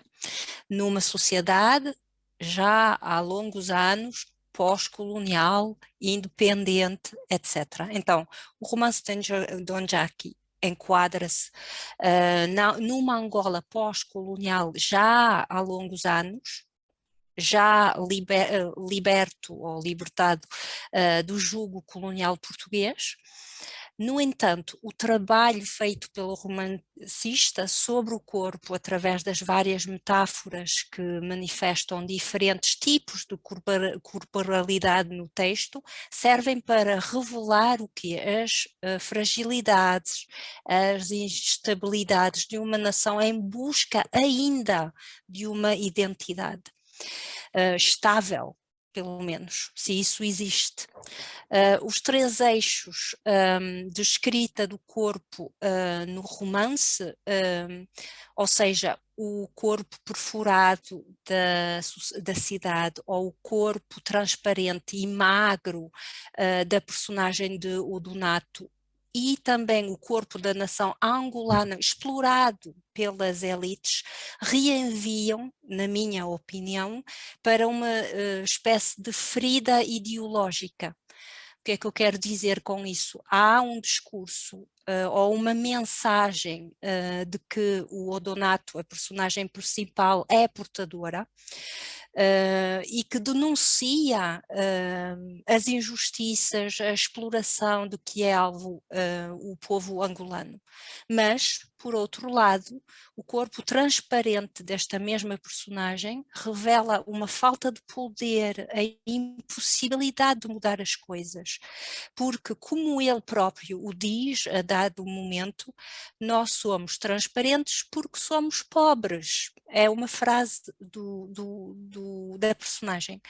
Numa sociedade já há longos anos, pós-colonial, independente, etc. Então, o romance de Onjaki enquadra-se numa Angola pós-colonial já há longos anos, já liberto ou libertado do jugo colonial português. No entanto, o trabalho feito pelo romancista sobre o corpo, através das várias metáforas que manifestam diferentes tipos de corporalidade no texto, servem para revelar o que as fragilidades, as instabilidades de uma nação em busca ainda de uma identidade estável, pelo menos, se isso existe. Os 3 eixos de escrita do corpo no romance, ou seja, o corpo perfurado da cidade ou o corpo transparente e magro da personagem de Odonato, e também o corpo da nação angolana explorado pelas elites, reenviam, na minha opinião, para uma espécie de ferida ideológica. O que é que eu quero dizer com isso? Há um discurso ou uma mensagem de que o Odonato, a personagem principal, é portadora e que denuncia as injustiças, a exploração de que é alvo o povo angolano. Mas, por outro lado, o corpo transparente desta mesma personagem revela uma falta de poder, a impossibilidade de mudar as coisas, porque, como ele próprio o diz a dado momento, nós somos transparentes porque somos pobres. É uma frase da personagem.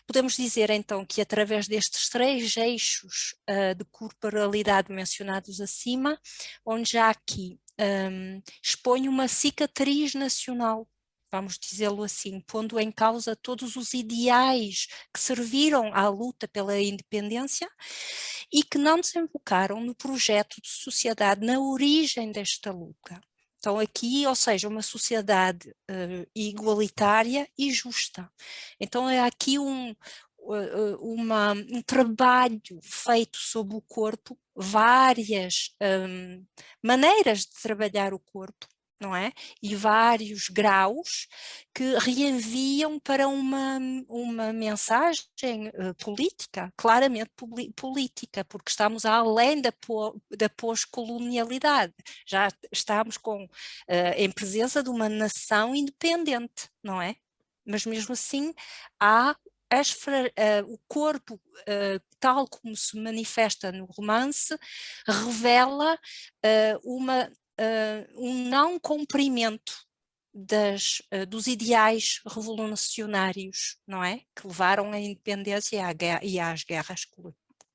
Podemos dizer então que através destes 3 eixos de corporalidade mencionados acima, Onjaki expõe uma cicatriz nacional, vamos dizê-lo assim, pondo em causa todos os ideais que serviram à luta pela independência e que não desembocaram no projeto de sociedade, na origem desta luta. Então aqui, ou seja, uma sociedade igualitária e justa. Então é aqui um trabalho feito sobre o corpo, várias maneiras de trabalhar o corpo, não é? E vários graus que reenviam para uma mensagem política, claramente política, porque estamos além da pós-colonialidade, já estamos em presença de uma nação independente, não é? Mas mesmo assim há o corpo, tal como se manifesta no romance, revela um não cumprimento dos ideais revolucionários, não é? Que levaram à independência e às guerras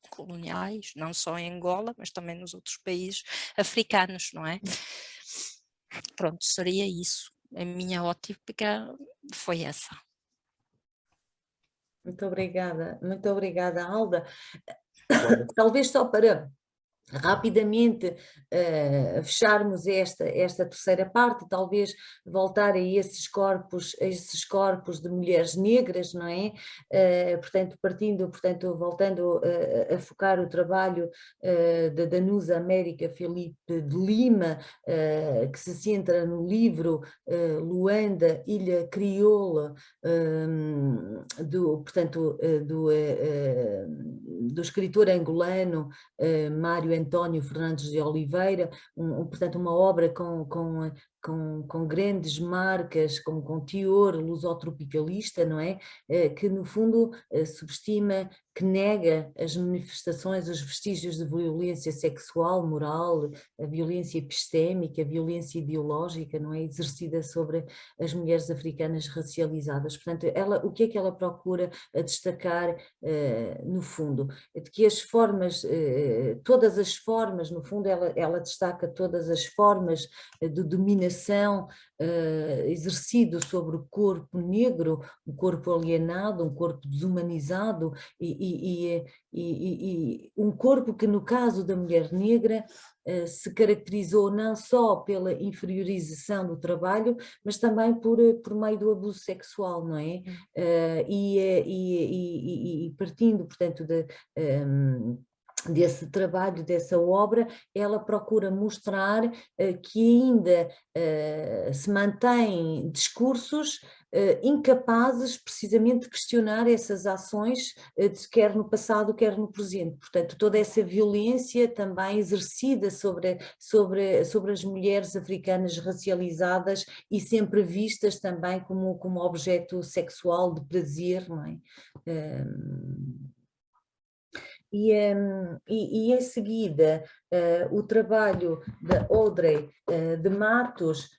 coloniais, não só em Angola, mas também nos outros países africanos, não é? Pronto, seria isso. A minha ótica foi essa. Muito obrigada, Alda. Talvez só para rapidamente fecharmos esta terceira parte, talvez voltar a esses corpos de mulheres negras, não é? Voltando a focar o trabalho da Danusa América Felipe de Lima, que se centra no livro Luanda, Ilha Crioula, do escritor angolano Mário António Fernandes de Oliveira, portanto uma obra com grandes marcas, com teor lusotropicalista, não é? Que no fundo subestima, que nega as manifestações, os vestígios de violência sexual, moral, a violência epistémica, a violência ideológica, não é? Exercida sobre as mulheres africanas racializadas. Portanto, o que é que ela procura destacar no fundo? De que as formas, todas as formas, no fundo ela destaca todas as formas de dominação exercido sobre o corpo negro, um corpo alienado, um corpo desumanizado e um corpo que no caso da mulher negra se caracterizou não só pela inferiorização do trabalho, mas também por meio do abuso sexual, não é? E partindo, portanto, desse trabalho, dessa obra, ela procura mostrar que ainda se mantém discursos incapazes precisamente de questionar essas ações, quer no passado, quer no presente. Portanto, toda essa violência também exercida sobre as mulheres africanas racializadas e sempre vistas também como objeto sexual de prazer, não é? E em seguida o trabalho da Audrey de Matos,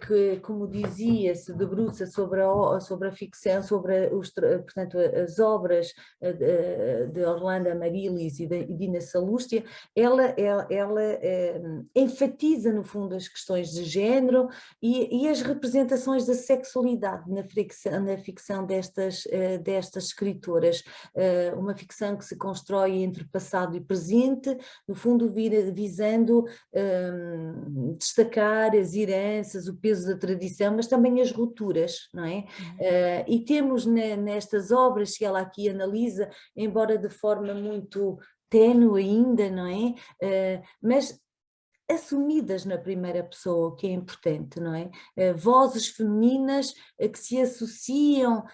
que, como dizia, se debruça sobre a ficção, portanto, as obras de Orlando Amaryllis e de Dina Salústia, ela enfatiza, no fundo, as questões de género e as representações da sexualidade na ficção destas escritoras. Uma ficção que se constrói entre passado e presente, no fundo visando destacar as heranças, o peso da tradição, mas também as rupturas, não é? E temos nestas obras que ela aqui analisa, embora de forma muito ténue ainda, não é? Mas assumidas na primeira pessoa, o que é importante, não é? Vozes femininas que se associam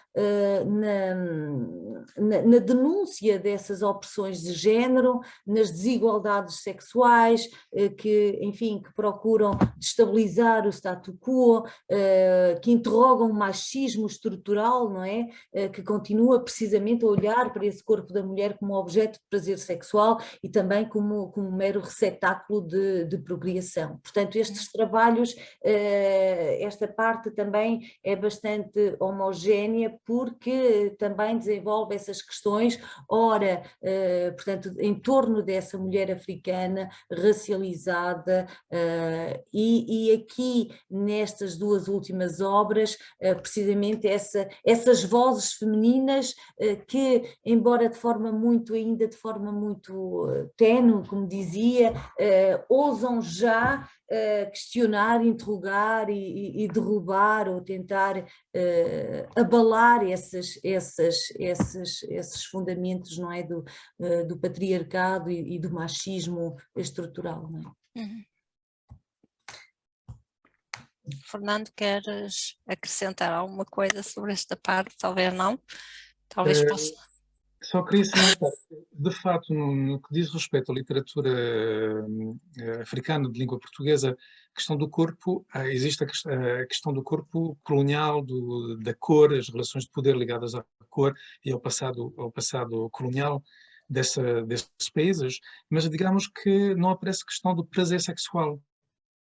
na denúncia dessas opressões de género, nas desigualdades sexuais, que procuram destabilizar o status quo, que interrogam o machismo estrutural, não é? Que continua precisamente a olhar para esse corpo da mulher como objeto de prazer sexual e também como mero receptáculo de procriação. Portanto, estes trabalhos, esta parte também é bastante homogénea porque também desenvolve essas questões, ora, portanto, em torno dessa mulher africana racializada e aqui nestas duas últimas obras, precisamente essas vozes femininas que, embora de forma muito ténue, como dizia, ousam já questionar, interrogar e derrubar ou tentar abalar esses fundamentos, não é, do patriarcado e do machismo estrutural, não é? Uhum. Fernando, queres acrescentar alguma coisa sobre esta parte? Talvez não, talvez possa. Só queria salientar, de facto, no que diz respeito à literatura africana de língua portuguesa, a questão do corpo, existe a questão do corpo colonial, da cor, as relações de poder ligadas à cor e ao passado colonial desses países, mas digamos que não aparece a questão do prazer sexual.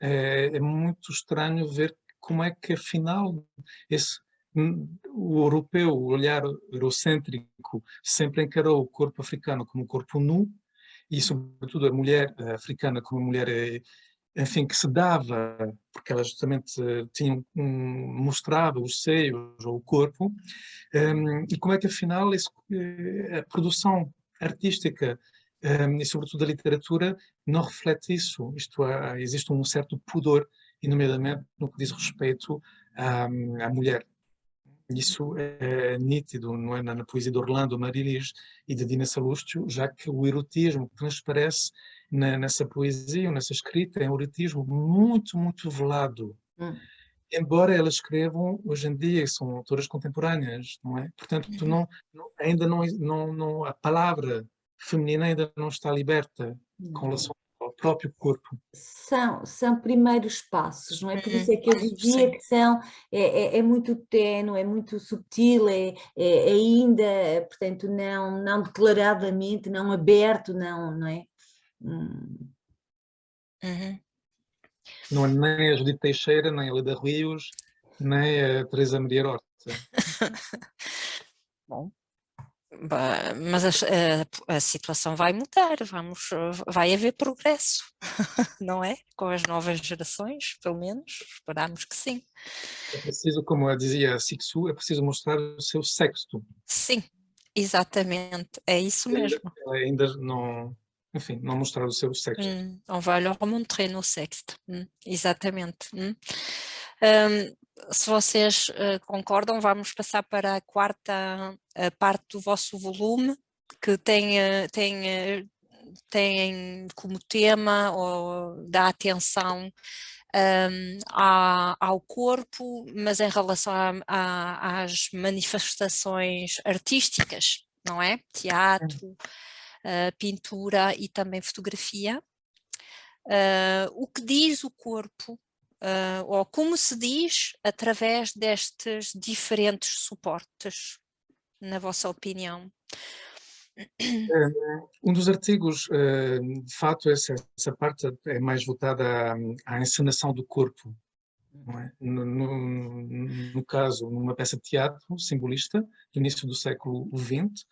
É muito estranho ver como é que, afinal, o europeu, o olhar eurocêntrico, sempre encarou o corpo africano como um corpo nu e, sobretudo, a mulher africana como uma mulher, enfim, que se dava, porque ela justamente mostrava os seios ou o corpo, e como é que, afinal, a produção artística e, sobretudo, a literatura não reflete isso. Existe um certo pudor, e nomeadamente no que diz respeito à mulher. Isso é nítido, não é, na poesia de Orlando Amaryllis e de Dina Salústio, já que o erotismo que transparece nessa poesia, nessa escrita, é um erotismo muito, muito velado. Embora elas escrevam hoje em dia, são autoras contemporâneas, não é? Portanto, ainda não, a palavra feminina ainda não está liberta com relação ao próprio corpo. São primeiros passos, não é? Por isso é que eu dizia Sim. que é muito ténue, é muito subtil, é ainda, portanto, não declaradamente, não aberto, não é? Uhum. Não é nem a Judite Teixeira, nem a Leda Rios, nem a Teresa Maria Horta. Bom, mas a situação vai mudar, vai haver progresso, não é? Com as novas gerações, pelo menos, esperamos que sim. É preciso, como dizia Sixu, é preciso mostrar o seu sexto. Sim, exatamente, é isso mesmo. Ainda não, enfim, não mostrar o seu sexto. On va leur montrer nos sextos, exatamente. Se vocês concordam, vamos passar para a quarta parte do vosso volume, que tem como tema ou dá atenção ao corpo, mas em relação às manifestações artísticas, não é? Teatro, pintura e também fotografia. O que diz o corpo, ou como se diz através destes diferentes suportes, na vossa opinião? Um dos artigos, de fato, essa parte é mais voltada à encenação do corpo. Não é? No caso, numa peça de teatro simbolista, do início do século XX,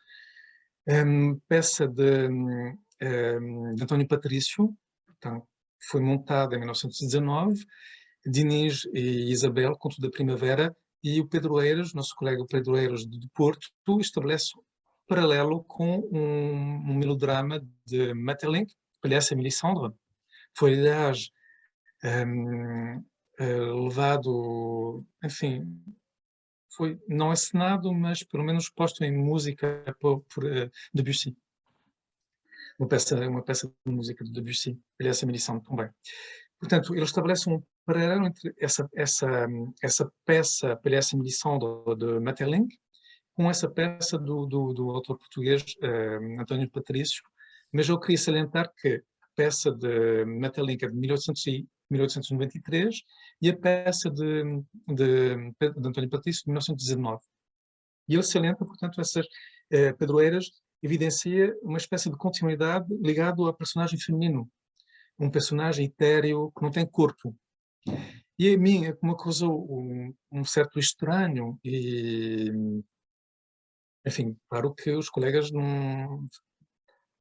peça de António Patrício, então, foi montada em 1919, Diniz e Isabel, Conto da Primavera, e o Pedro Eiras, nosso colega Pedro Eiras de Porto, estabelece paralelo com um melodrama de Maeterlinck, Palhaça Mélisandre. Foi, aliás, levado, enfim, foi não encenado, mas pelo menos posto em música por Debussy. Uma peça de música de Debussy, Palhaça Mélisandre também. Portanto, ele estabelece um paralelo entre essa peça Palhaça Mélisandre de Maeterlinck com essa peça do autor português António Patrício, mas eu queria salientar que a peça de Maeterlinck é de 1893 e a peça de António Patrício de 1919. E ele salienta, portanto, essas padroeiras, evidencia uma espécie de continuidade ligado ao personagem feminino, um personagem etéreo que não tem corpo. E a mim é como causou um certo estranho e, enfim, claro que os colegas não,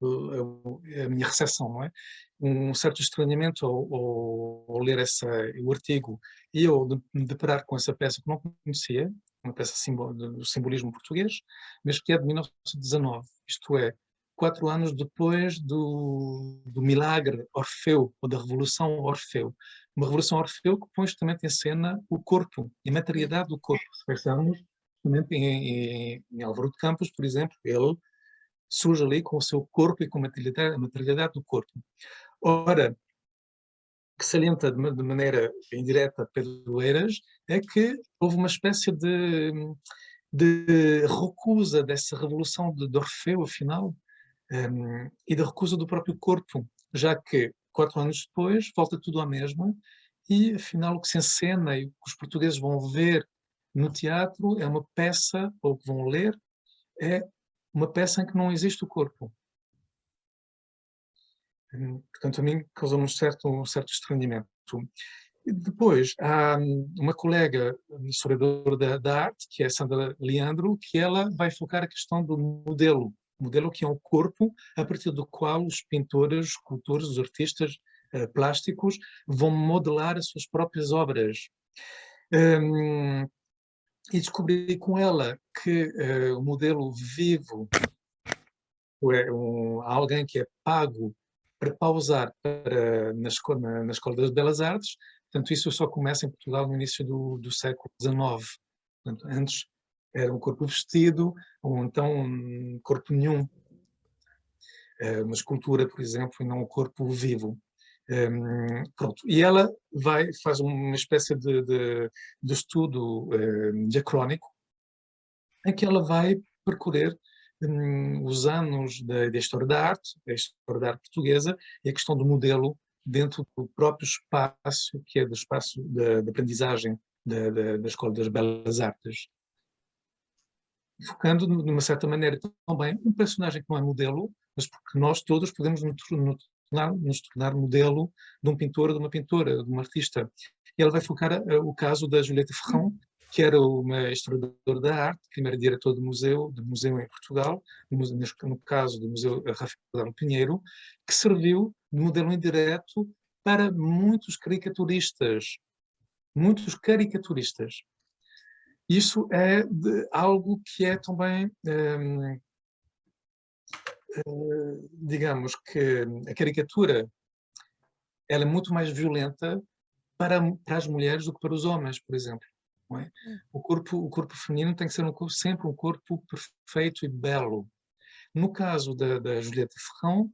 a minha recepção, não é? Um certo estranhamento ao ler o artigo e ao me deparar com essa peça que não conhecia, uma peça do simbolismo português, mas que é de 1919, isto é, 4 anos depois do milagre Orfeu, ou da Revolução Orfeu. Uma Revolução Orfeu que põe justamente em cena o corpo, a materialidade do corpo. Pensamos, em Álvaro de Campos, por exemplo, ele surge ali com o seu corpo e com a materialidade do corpo. Ora, que salienta de maneira indireta Pedro Eiras é que houve uma espécie de recusa dessa revolução de Orfeu, afinal, e de recusa do próprio corpo, já que 4 anos depois volta tudo à mesma e, afinal, o que se encena e o que os portugueses vão ver no teatro é uma peça, ou que vão ler, é uma peça em que não existe o corpo. Portanto, a mim causou-me um certo estranhamento. E depois, há uma colega historiadora da arte, que é a Sandra Leandro, que ela vai focar a questão do modelo que é um corpo a partir do qual os pintores, os escultores, os artistas plásticos vão modelar as suas próprias obras. E descobri com ela que o modelo vivo alguém que é pago para pausar na Escola das Belas Artes. Portanto, isso só começa em Portugal no início do século XIX. Portanto, antes era um corpo vestido, ou então um corpo nenhum. Uma escultura, por exemplo, e não um corpo vivo. Pronto. E ela faz uma espécie de estudo diacrónico, em que ela vai percorrer os anos da história da arte portuguesa, e a questão do modelo dentro do próprio espaço, que é do espaço de aprendizagem da Escola das Belas Artes. Focando, de uma certa maneira, também um personagem que não é modelo, mas porque nós todos podemos nos tornar modelo de um pintor, de uma pintora, de um artista. E ela vai focar o caso da Julieta Ferrão, que era uma historiadora da arte, primeira diretora de museu em Portugal, no caso do Museu Rafael Pinheiro, que serviu de modelo indireto para muitos caricaturistas. Muitos caricaturistas. Isso é algo que é também, digamos que a caricatura ela é muito mais violenta para as mulheres do que para os homens, por exemplo. Não é? O corpo feminino tem que ser sempre um corpo perfeito e belo. No caso da Julieta Ferrão,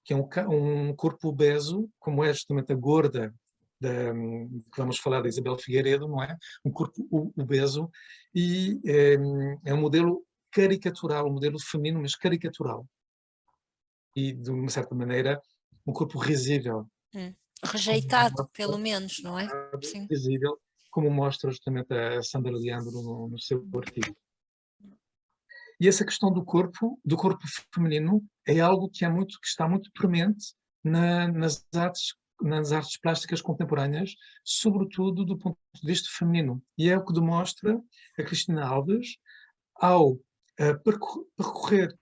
que é um corpo obeso, como é justamente a gorda, que vamos falar da Isabel Figueiredo, não é? Um corpo obeso, e é um modelo caricatural, um modelo feminino, mas caricatural. E, de uma certa maneira, um corpo risível. Rejeitado, pelo menos, não é? Sim. Risível, como mostra justamente a Sandra Leandro no seu artigo. E essa questão do corpo feminino, é algo que está muito premente nas artes plásticas contemporâneas, sobretudo do ponto de vista feminino. E é o que demonstra a Cristina Alves ao percorrer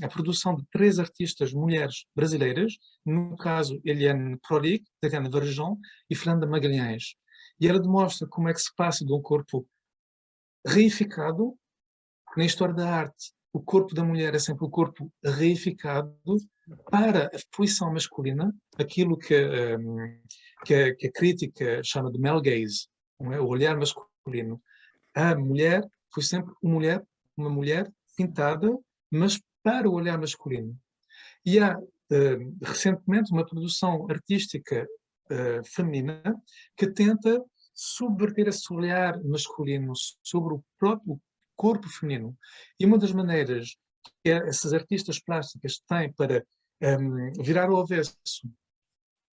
a produção de 3 artistas mulheres brasileiras, no caso Eliane Prolich, Tatiana Varejão e Fernanda Magalhães. E ela demonstra como é que se passa de um corpo reificado. Na história da arte, o corpo da mulher é sempre o corpo reificado para a fruição masculina, aquilo que a crítica chama de male gaze, não é? O olhar masculino. A mulher foi sempre uma mulher pintada, mas para o olhar masculino. E há, recentemente, uma produção artística feminina que tenta subverter esse olhar masculino sobre o próprio corpo feminino. E uma das maneiras que essas artistas plásticas têm para virar ao avesso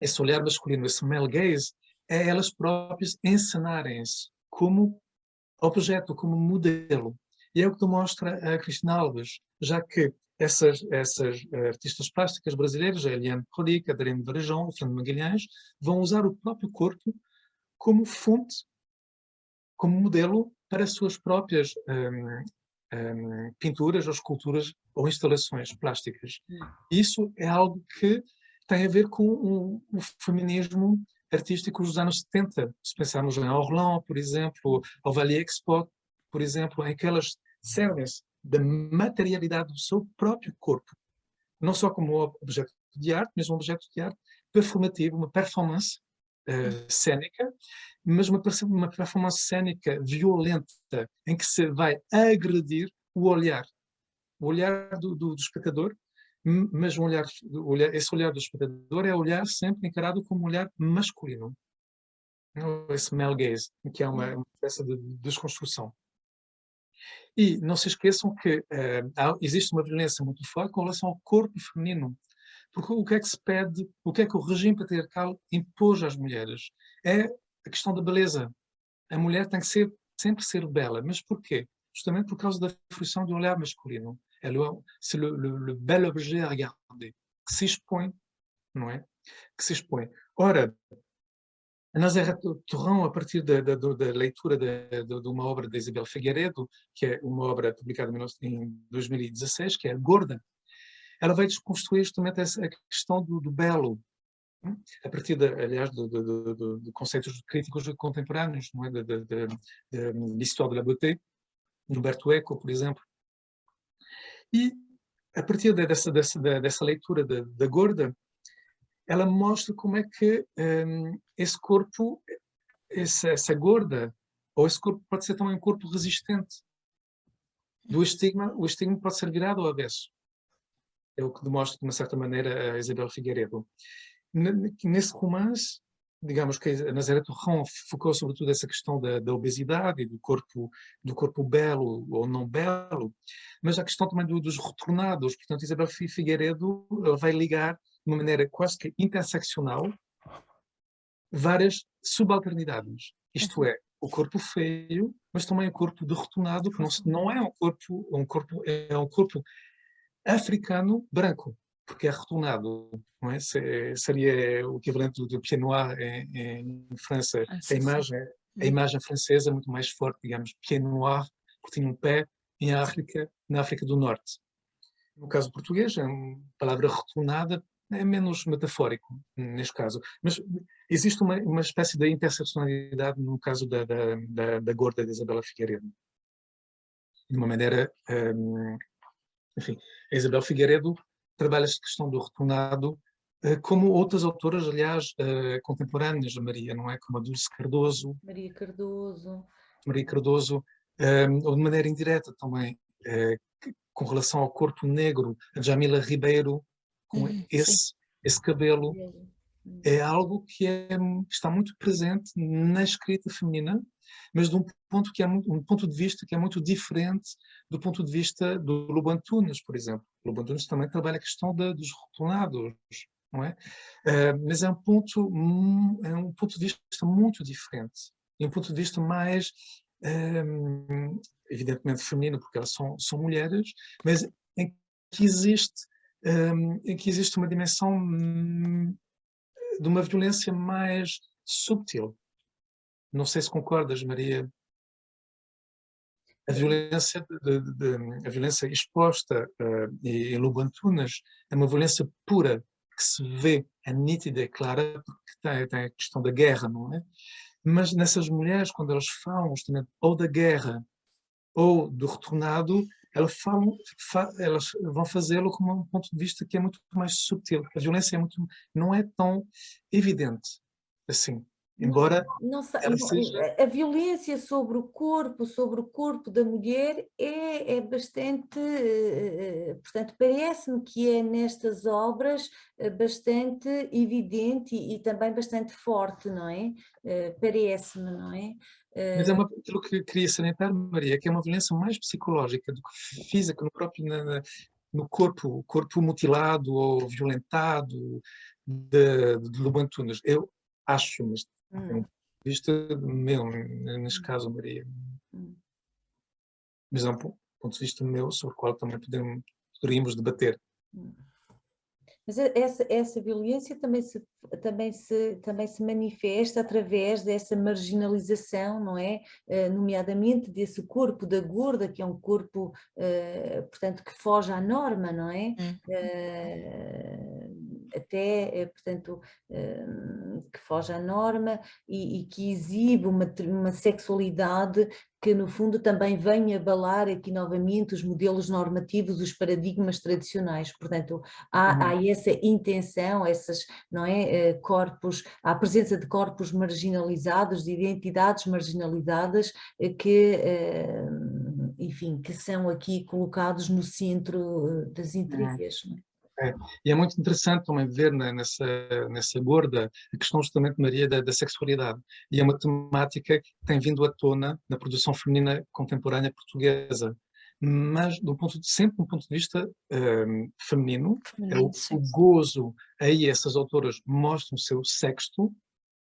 esse olhar masculino, esse male gaze, é elas próprias encenarem-se como objeto, como modelo. E é o que demonstra a Cristina Alves, já que essas artistas plásticas brasileiras, a Eliane Prolich, a Adriane Varejão, a Fernanda Magalhães, vão usar o próprio corpo como fonte, como modelo para as suas próprias pinturas, ou esculturas, ou instalações plásticas. Isso é algo que tem a ver com o feminismo artístico dos anos 70. Se pensarmos em Orlan, por exemplo, ou Valier Expo, por exemplo, em que elas servem-se da materialidade do seu próprio corpo, não só como objeto de arte, mas um objeto de arte performativo, uma performance cênica, mas uma performance cênica violenta, em que se vai agredir o olhar do espectador, mas esse olhar do espectador é olhar sempre encarado como um olhar masculino. Esse male gaze, que é uma peça de desconstrução. E não se esqueçam que existe uma violência muito forte com relação ao corpo feminino. Porque o que é que se pede, o que é que o regime patriarcal impôs às mulheres? É a questão da beleza. A mulher tem que sempre ser bela. Mas porquê? Justamente por causa da fruição do olhar masculino. C'est le bel objet à regarder, que se expõe, não é? Que se expõe. Ora, a Nazaré Torrão, a partir da leitura de uma obra de Isabel Figueiredo, que é uma obra publicada em 2016, que é a Gorda, ela vai desconstruir justamente a questão do belo, a partir, aliás, de conceitos críticos contemporâneos, não é? de l'histoire de la beauté, de Umberto Eco, por exemplo. E, a partir dessa leitura da Gorda, ela mostra como é que esse corpo, essa gorda, ou esse corpo pode ser também um corpo resistente. O estigma pode ser virado ao avesso. É o que demonstra, de uma certa maneira, a Isabel Figueiredo. Nesse romance, digamos que a Nazaré Torrão focou sobretudo essa questão da obesidade e do corpo belo ou não belo, mas a questão também dos retornados. Portanto, Isabel Figueiredo vai ligar de uma maneira quase que interseccional várias subalternidades. Isto é, o corpo feio, mas também o corpo de retornado, que não é é um corpo africano branco, porque é retornado, não é? Seria o equivalente do pied noir em França. A imagem francesa é muito mais forte, digamos, pied noir, porque tinha um pé na África do Norte. No caso português, a palavra retornada é menos metafórico, neste caso. Mas existe uma espécie de interseccionalidade no caso da gorda de Isabela Figueiredo. De uma maneira... enfim, a Isabel Figueiredo trabalha esta questão do retornado como outras autoras, aliás, contemporâneas da Maria, não é? Como a Dulce Cardoso. Maria Cardoso, ou de maneira indireta também, com relação ao corpo negro, a Jamila Ribeiro, com esse cabelo. É algo que está muito presente na escrita feminina, mas de um ponto de vista que é muito diferente do ponto de vista do Lubo Antunes, por exemplo. O Lubo Antunes também trabalha a questão dos retornados, não é? Mas é um ponto de vista muito diferente. E um ponto de vista mais, evidentemente, feminino, porque elas são mulheres, mas em que existe uma dimensão de uma violência mais subtil. Não sei se concordas, Maria. A violência, a violência exposta em Lubo Antunes é uma violência pura, que se vê, é nítida, é clara, porque tem a questão da guerra, não é? Mas nessas mulheres, quando elas falam justamente ou da guerra ou do retornado, elas vão fazê-lo com um ponto de vista que é muito mais subtil. A violência não é tão evidente assim. Embora a violência sobre o corpo da mulher é bastante, portanto, parece-me que é nestas obras bastante evidente e também bastante forte, não é? Parece-me, não é? Mas aquilo que queria salientar, Maria, que é uma violência mais psicológica do que física, no corpo mutilado ou violentado de Lubo Antunes. Eu acho, mas é um ponto de vista meu, neste caso, Maria. Mas é um ponto de vista meu sobre o qual também poderíamos debater. Mas essa violência também se manifesta através dessa marginalização, não é? Nomeadamente desse corpo da gorda, que é um corpo, portanto, que foge à norma, não é? Portanto, que foge à norma e que exibe uma sexualidade que no fundo também vem abalar aqui novamente os modelos normativos, os paradigmas tradicionais. Portanto, há essa intenção, não é, corpos, há a presença de corpos marginalizados, de identidades marginalizadas que, enfim, que são aqui colocados no centro das intrigas. Não é? E é muito interessante também ver nessa gorda a questão justamente, Maria, da sexualidade. E é uma temática que tem vindo à tona na produção feminina contemporânea portuguesa. Mas sempre do ponto de vista feminino, é o gozo. Aí essas autoras mostram o seu sexto.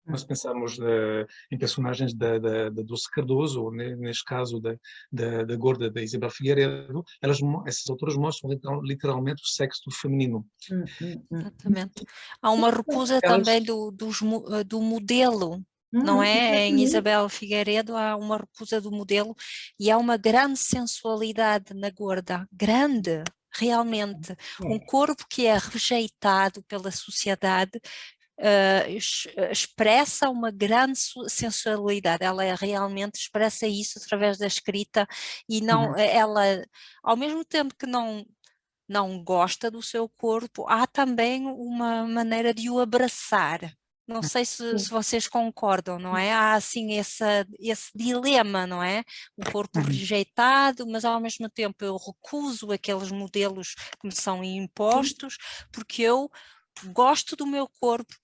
Nós pensamos em personagens da Dulce Cardoso, ou neste caso da gorda da Isabel Figueiredo, essas autoras mostram literalmente o sexo feminino. Exatamente. Há uma recusa também do modelo, não é? Em Isabel Figueiredo há uma recusa do modelo e há uma grande sensualidade na gorda, grande, realmente. Um corpo que é rejeitado pela sociedade, expressa uma grande sensualidade, ela realmente expressa isso através da escrita e não, ela, ao mesmo tempo que não gosta do seu corpo, há também uma maneira de o abraçar. Não sei se vocês concordam, não é? Há assim esse dilema, não é? O corpo rejeitado, mas ao mesmo tempo eu recuso aqueles modelos que me são impostos, porque eu gosto do meu corpo,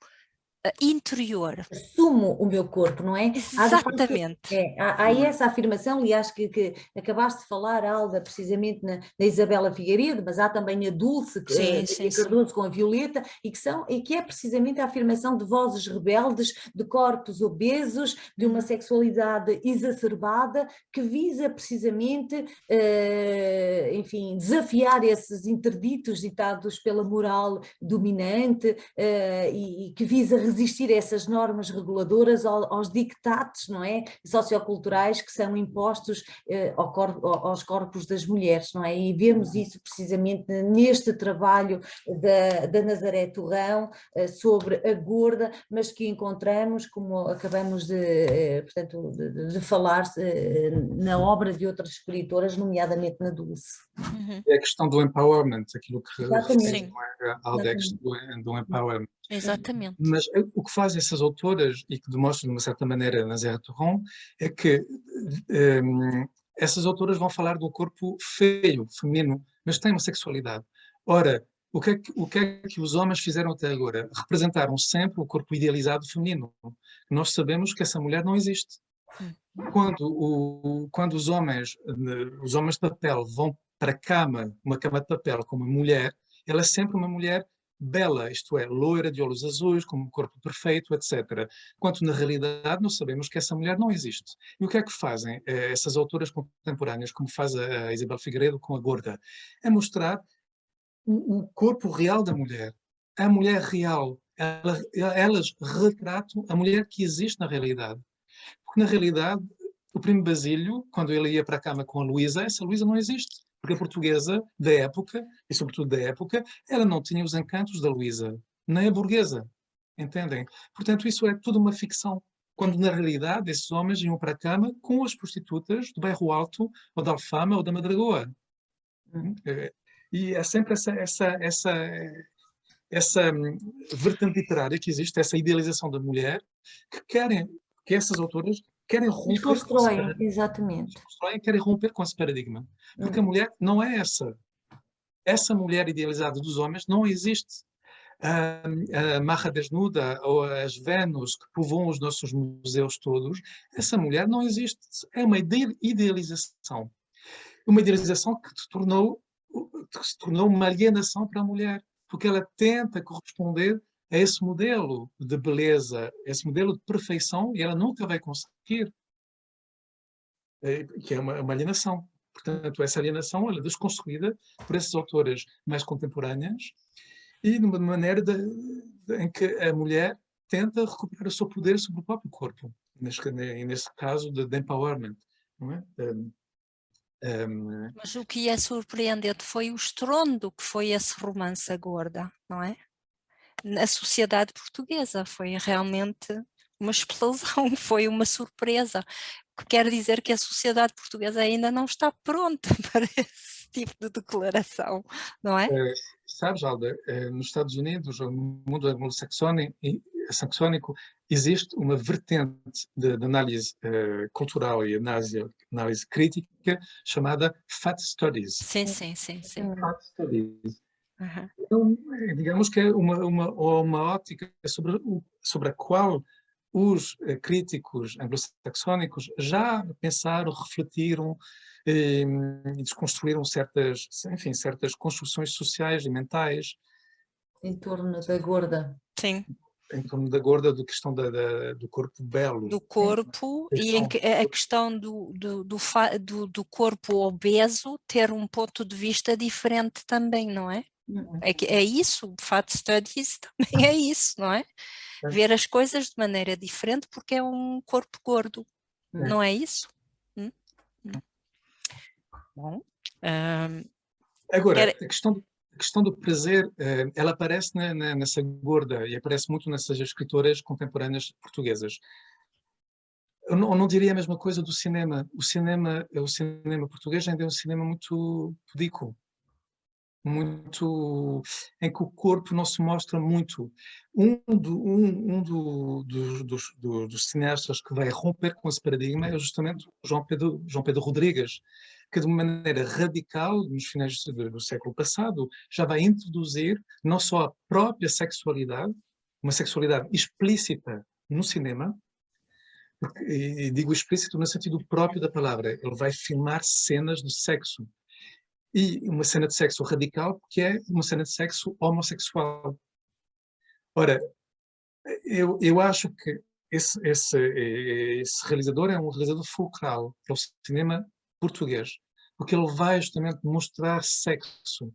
interior. Assumo o meu corpo, não é? Exatamente. Há essa afirmação, e acho que acabaste de falar, Alda, precisamente na Isabela Figueiredo, mas há também a Dulce, Sim, a Cardoso com a Violeta, e que é precisamente a afirmação de vozes rebeldes, de corpos obesos, de uma sexualidade exacerbada, que visa precisamente, enfim, desafiar esses interditos ditados pela moral dominante, e que visa resistir a essas normas reguladoras, aos dictates, não é, socioculturais que são impostos aos corpos das mulheres, não é? E vemos isso precisamente neste trabalho da Nazaré Torrão sobre a gorda, mas que encontramos, como acabamos portanto, de falar, na obra de outras escritoras, nomeadamente na Dulce. É a questão do empowerment, aquilo que Exatamente. a Alda, é a questão do empowerment. Exatamente. Mas o que fazem essas autoras, e que demonstram de uma certa maneira na Nazaré Torrão, é que essas autoras vão falar do corpo feio, feminino, mas tem uma sexualidade. Ora, o que é que os homens fizeram até agora? Representaram sempre o corpo idealizado feminino. Nós sabemos que essa mulher não existe. Quando os homens de papel vão para a cama, uma cama de papel com uma mulher, ela é sempre uma mulher bela, isto é, loira, de olhos azuis, com um corpo perfeito, etc. Quanto na realidade nós sabemos que essa mulher não existe. E o que é que fazem essas autoras contemporâneas, como faz a Isabel Figueiredo com a Gorda? É mostrar o corpo real da mulher, a mulher real. Elas retratam a mulher que existe na realidade. Porque, na realidade, o primo Basílio, quando ele ia para a cama com a Luísa, essa Luísa não existe. Porque a portuguesa da época, e sobretudo da época, ela não tinha os encantos da Luísa, nem a burguesa. Entendem? Portanto, isso é tudo uma ficção. Quando, na realidade, esses homens iam para a cama com as prostitutas do Bairro Alto, ou da Alfama, ou da Madragoa. E é sempre essa vertente literária que existe, essa idealização da mulher, que essas autoras querem romper Desconstroem, exatamente. querem romper com esse paradigma. Porque a mulher não é essa. Essa mulher idealizada dos homens não existe. A Marra Desnuda ou as Vênus que povoam os nossos museus todos, essa mulher não existe. É uma idealização. Uma idealização que se tornou uma alienação para a mulher, porque ela tenta corresponder a esse modelo de beleza, esse modelo de perfeição, e ela nunca vai conseguir, que é uma alienação. Portanto, essa alienação ela é desconstruída por essas autoras mais contemporâneas e de uma maneira em que a mulher tenta recuperar o seu poder sobre o próprio corpo, nesse caso de empowerment, não é? Mas o que é surpreendente foi o estrondo que foi esse romance A Gorda, não é? Na sociedade portuguesa foi realmente uma explosão, foi uma surpresa, o que quer dizer que a sociedade portuguesa ainda não está pronta para esse tipo de declaração, não é? Sabes, Alda, nos Estados Unidos, no mundo anglo-saxónico, existe uma vertente de análise cultural e análise crítica chamada Fat Studies. Sim. Fat Studies. Uhum. Então, digamos que é uma ótica sobre a qual os críticos anglo-saxónicos já pensaram, refletiram e desconstruíram certas construções sociais e mentais Em torno da gorda. Sim. em torno da gorda, da questão do corpo belo. Do corpo e a questão do corpo obeso ter um ponto de vista diferente também, não é? É isso, o Fat Studies também é isso, não é? Ver as coisas de maneira diferente porque é um corpo gordo, não é isso? Bom, agora, a questão do prazer, ela aparece nessa gorda e aparece muito nessas escritoras contemporâneas portuguesas. Eu não diria a mesma coisa do cinema. O cinema português ainda é um cinema muito pudico, muito em que o corpo não se mostra muito. Dos cineastas que vai romper com esse paradigma é justamente o João Pedro Rodrigues, que de uma maneira radical, nos finais do século passado, já vai introduzir não só a própria sexualidade, uma sexualidade explícita no cinema, e digo explícito no sentido próprio da palavra, ele vai filmar cenas de sexo. E uma cena de sexo radical, que é uma cena de sexo homossexual. Ora, eu acho que esse realizador é um realizador fulcral para o cinema português, porque ele vai justamente mostrar sexo,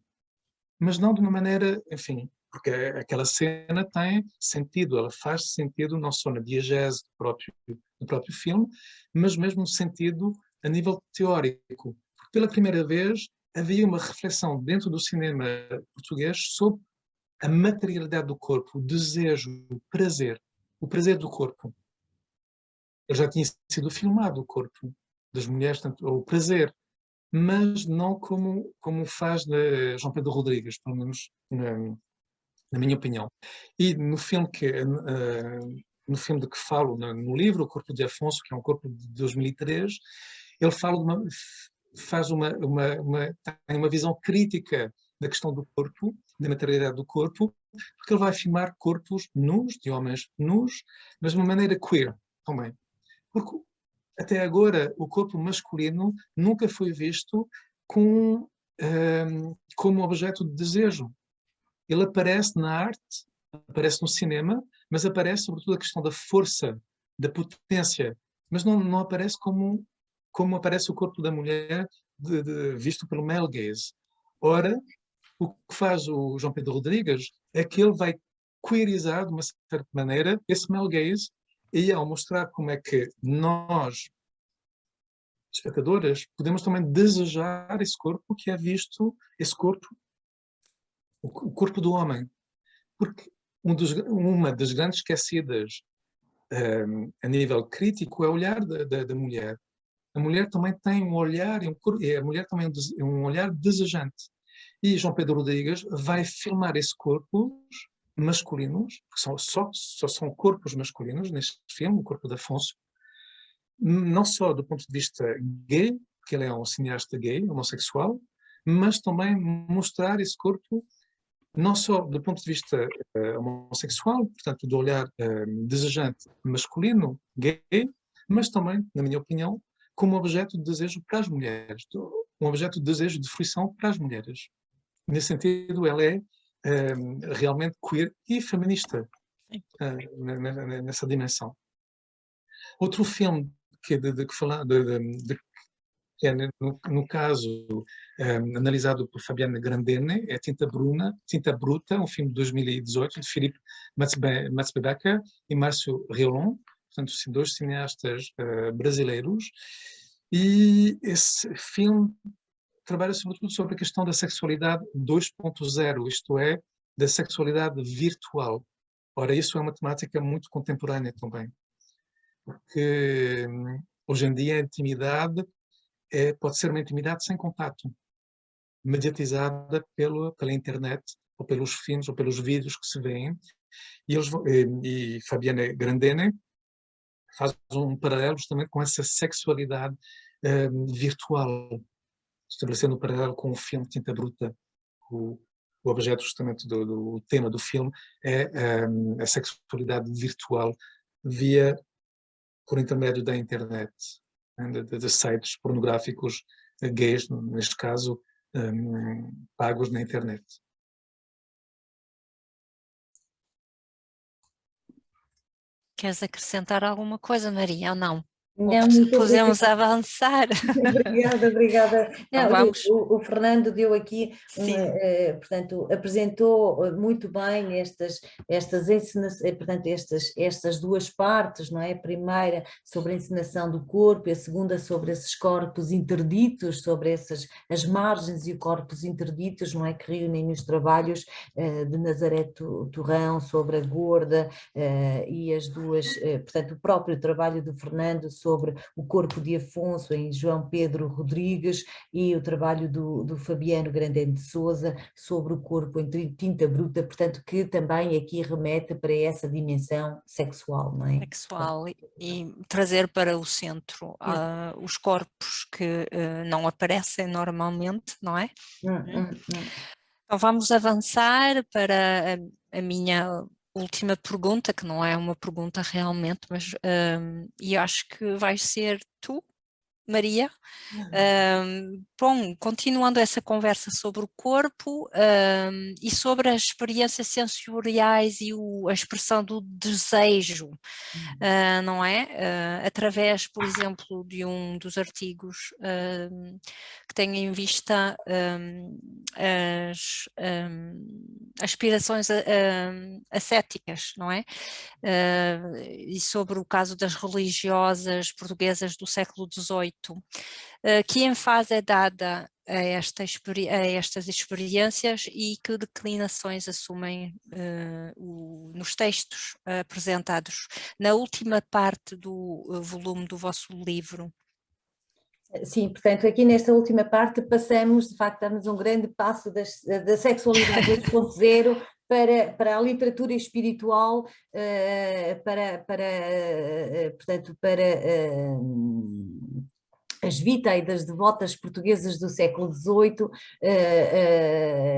mas não de uma maneira, enfim, porque aquela cena tem sentido, ela faz sentido não só na diegese do próprio filme, mas mesmo no sentido a nível teórico. Porque pela primeira vez havia uma reflexão dentro do cinema português sobre a materialidade do corpo, o desejo, o prazer do corpo. Ele já tinha sido filmado o corpo das mulheres, tanto, o prazer, mas não como faz João Pedro Rodrigues, pelo menos na minha opinião. E no filme de que falo, no livro, O Corpo de Afonso, que é um corpo de 2003, ele fala tem uma visão crítica da questão do corpo, da materialidade do corpo, porque ele vai filmar corpos nus, de homens nus, mas de uma maneira queer também. Porque até agora o corpo masculino nunca foi visto como objeto de desejo. Ele aparece na arte, aparece no cinema, mas aparece sobretudo a questão da força, da potência, mas não aparece como aparece o corpo da mulher visto pelo male gaze. Ora, o que faz o João Pedro Rodrigues é que ele vai queerizar, de uma certa maneira, esse male gaze, e ao mostrar como é que nós, espectadores, podemos também desejar esse corpo que é visto, esse corpo, o corpo do homem. Porque uma das grandes esquecidas a nível crítico é o olhar da mulher. A mulher também tem um olhar, a mulher também é um olhar desejante. E João Pedro Rodrigues vai filmar esse corpos masculinos, que só são corpos masculinos neste filme, o corpo de Afonso, não só do ponto de vista gay, porque ele é um cineasta gay, homossexual, mas também mostrar esse corpo não só do ponto de vista homossexual, portanto, do olhar desejante masculino, gay, mas também, na minha opinião, como objeto de desejo para as mulheres, um objeto de desejo de fruição para as mulheres. Nesse sentido, ela é realmente queer e feminista nessa dimensão. Outro filme que é, no caso, analisado por Fabiana Grandene, é Tinta Bruta, um filme de 2018, de Philippe Matzbecker e Márcio Riolon, portanto, dois cineastas brasileiros, e esse filme trabalha sobretudo sobre a questão da sexualidade 2.0, isto é, da sexualidade virtual. Ora, isso é uma temática muito contemporânea também, porque hoje em dia a intimidade pode ser uma intimidade sem contato, mediatizada pela internet, ou pelos filmes, ou pelos vídeos que se veem. E Fabiana Grandene faz um paralelo justamente com essa sexualidade virtual, estabelecendo um paralelo com o filme Tinta Bruta. O objeto justamente do tema do filme é a sexualidade virtual por intermédio da internet, de sites pornográficos gays, neste caso, pagos na internet. Queres acrescentar alguma coisa, Maria, ou não? Não, muito podemos obrigada. avançar. Obrigada. Então, Não, vamos. o Fernando deu aqui, Sim. apresentou muito bem estas duas partes, não é? A primeira sobre a encenação do corpo, e a segunda sobre esses corpos interditos, sobre as margens e os corpos interditos, não é? Que reúnem os trabalhos de Nazaré Torrão sobre a gorda e as duas, portanto, o próprio trabalho do Fernando sobre o corpo de Afonso em João Pedro Rodrigues e o trabalho do Fabiano Grandene de Sousa sobre o corpo em Tinta Bruta, portanto que também aqui remete para essa dimensão sexual, não é? Sexual e trazer para o centro os corpos que não aparecem normalmente, não é? Então vamos avançar para a minha última pergunta, que não é uma pergunta realmente, mas e acho que vais ser tu, Maria. Bom, continuando essa conversa sobre o corpo e sobre as experiências sensoriais e a expressão do desejo, não é? Através, por exemplo, de um dos artigos que tenho em vista as aspirações ascéticas, não é? E sobre o caso das religiosas portuguesas do século XVIII, que ênfase é dada a estas experiências e que declinações assumem nos textos apresentados na última parte do volume do vosso livro? Sim, portanto, aqui nesta última parte passamos, de facto, damos um grande passo da sexualidade 2.0 para a literatura espiritual, portanto, para as vitae das devotas portuguesas do século XVIII,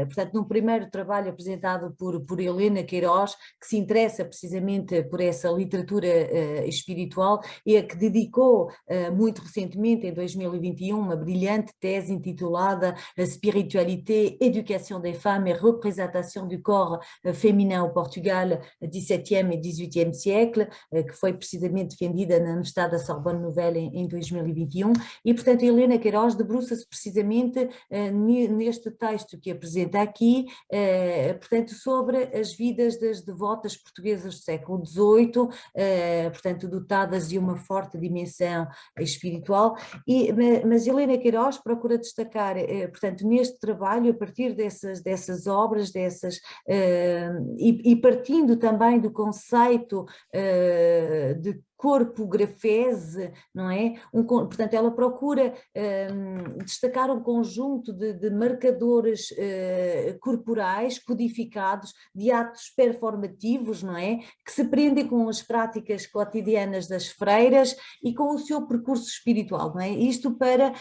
portanto, num primeiro trabalho apresentado por Helena Queiroz, que se interessa precisamente por essa literatura espiritual e a que dedicou muito recentemente, em 2021, uma brilhante tese intitulada Spiritualité, Éducation des femmes et représentation du corps féminin au Portugal, 17e e 18e siècle, que foi precisamente defendida na Universidade da Sorbonne Nouvelle em 2021. E, portanto, a Helena Queiroz debruça-se precisamente neste texto que apresenta aqui, portanto, sobre as vidas das devotas portuguesas do século XVIII, portanto, dotadas de uma forte dimensão espiritual, mas Helena Queiroz procura destacar, portanto, neste trabalho, a partir dessas obras, e partindo também do conceito de corpo grafese, não é? Portanto, ela procura destacar um conjunto de marcadores corporais codificados, de atos performativos, não é? Que se prendem com as práticas cotidianas das freiras e com o seu percurso espiritual, não é? Isto para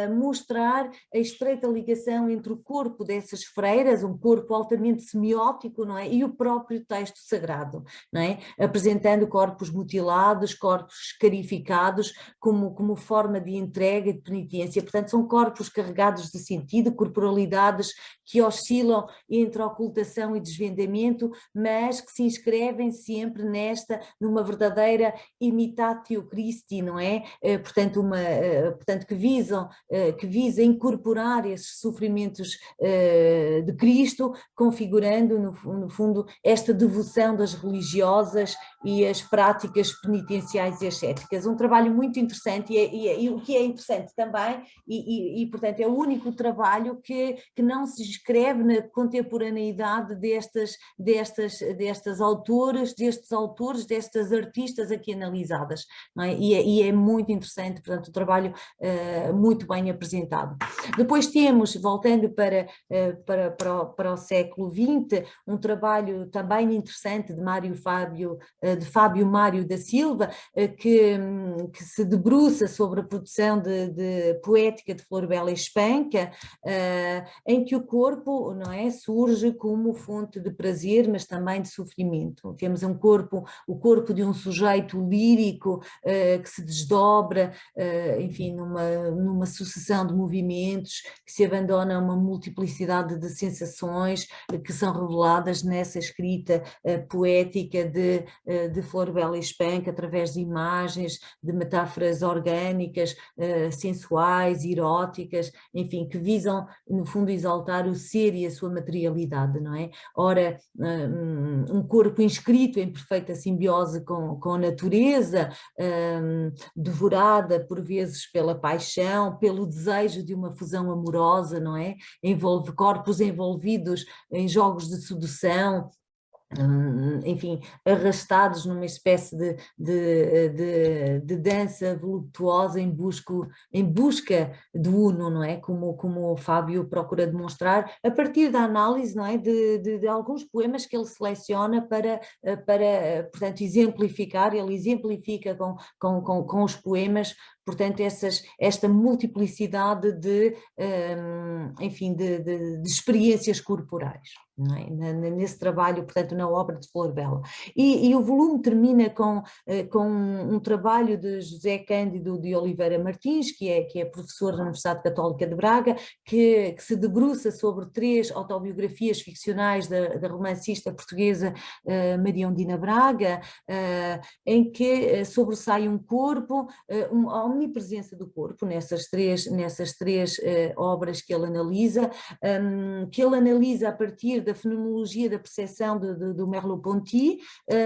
mostrar a estreita ligação entre o corpo dessas freiras, um corpo altamente semiótico, não é? E o próprio texto sagrado, não é? Apresentando corpos mutilados, corpos escarificados como forma de entrega e de penitência. Portanto, são corpos carregados de sentido, corporalidades que oscilam entre ocultação e desvendamento, mas que se inscrevem sempre numa verdadeira imitatio Christi, não é? Portanto, que visa incorporar esses sofrimentos de Cristo, configurando, no fundo, esta devoção das religiosas e as práticas penitenciais e ascéticas. Um trabalho muito interessante e o que é interessante também, portanto, é o único trabalho que não se inscreve na contemporaneidade destes autores, destas artistas aqui analisadas, não é? E é muito interessante, portanto, o trabalho muito bem apresentado. Depois temos, voltando para o século XX, um trabalho também interessante de Fábio Mário da Silva, que se debruça sobre a produção de poética de Florbela Espanca, em que o corpo, não é, surge como fonte de prazer, mas também de sofrimento. Temos o corpo de um sujeito lírico que se desdobra, enfim, numa sucessão de movimentos, que se abandona a uma multiplicidade de sensações que são reveladas nessa escrita poética de Florbela Espanca, através de imagens, de metáforas orgânicas, sensuais, eróticas, enfim, que visam, no fundo, exaltar o ser e a sua materialidade, não é? Ora, um corpo inscrito em perfeita simbiose com a natureza, devorada por vezes pela paixão, pelo desejo de uma fusão amorosa, não é? Corpos envolvidos em jogos de sedução, enfim, arrastados numa espécie de dança voluptuosa em busca do uno, não é? Como o Fábio procura demonstrar, a partir da análise, não é? de alguns poemas que ele seleciona para portanto, exemplificar. Ele exemplifica com os poemas portanto, esta multiplicidade enfim, de experiências corporais, não é? Nesse trabalho, portanto, na obra de Flor Bela. E o volume termina com um trabalho de José Cândido de Oliveira Martins, que é professor da Universidade Católica de Braga, que se debruça sobre 3 autobiografias ficcionais da romancista portuguesa Maria Ondina Braga, em que sobressai um corpo, a omnipresença do corpo nessas três obras que ele analisa a partir da fenomenologia da percepção do Merleau-Ponty,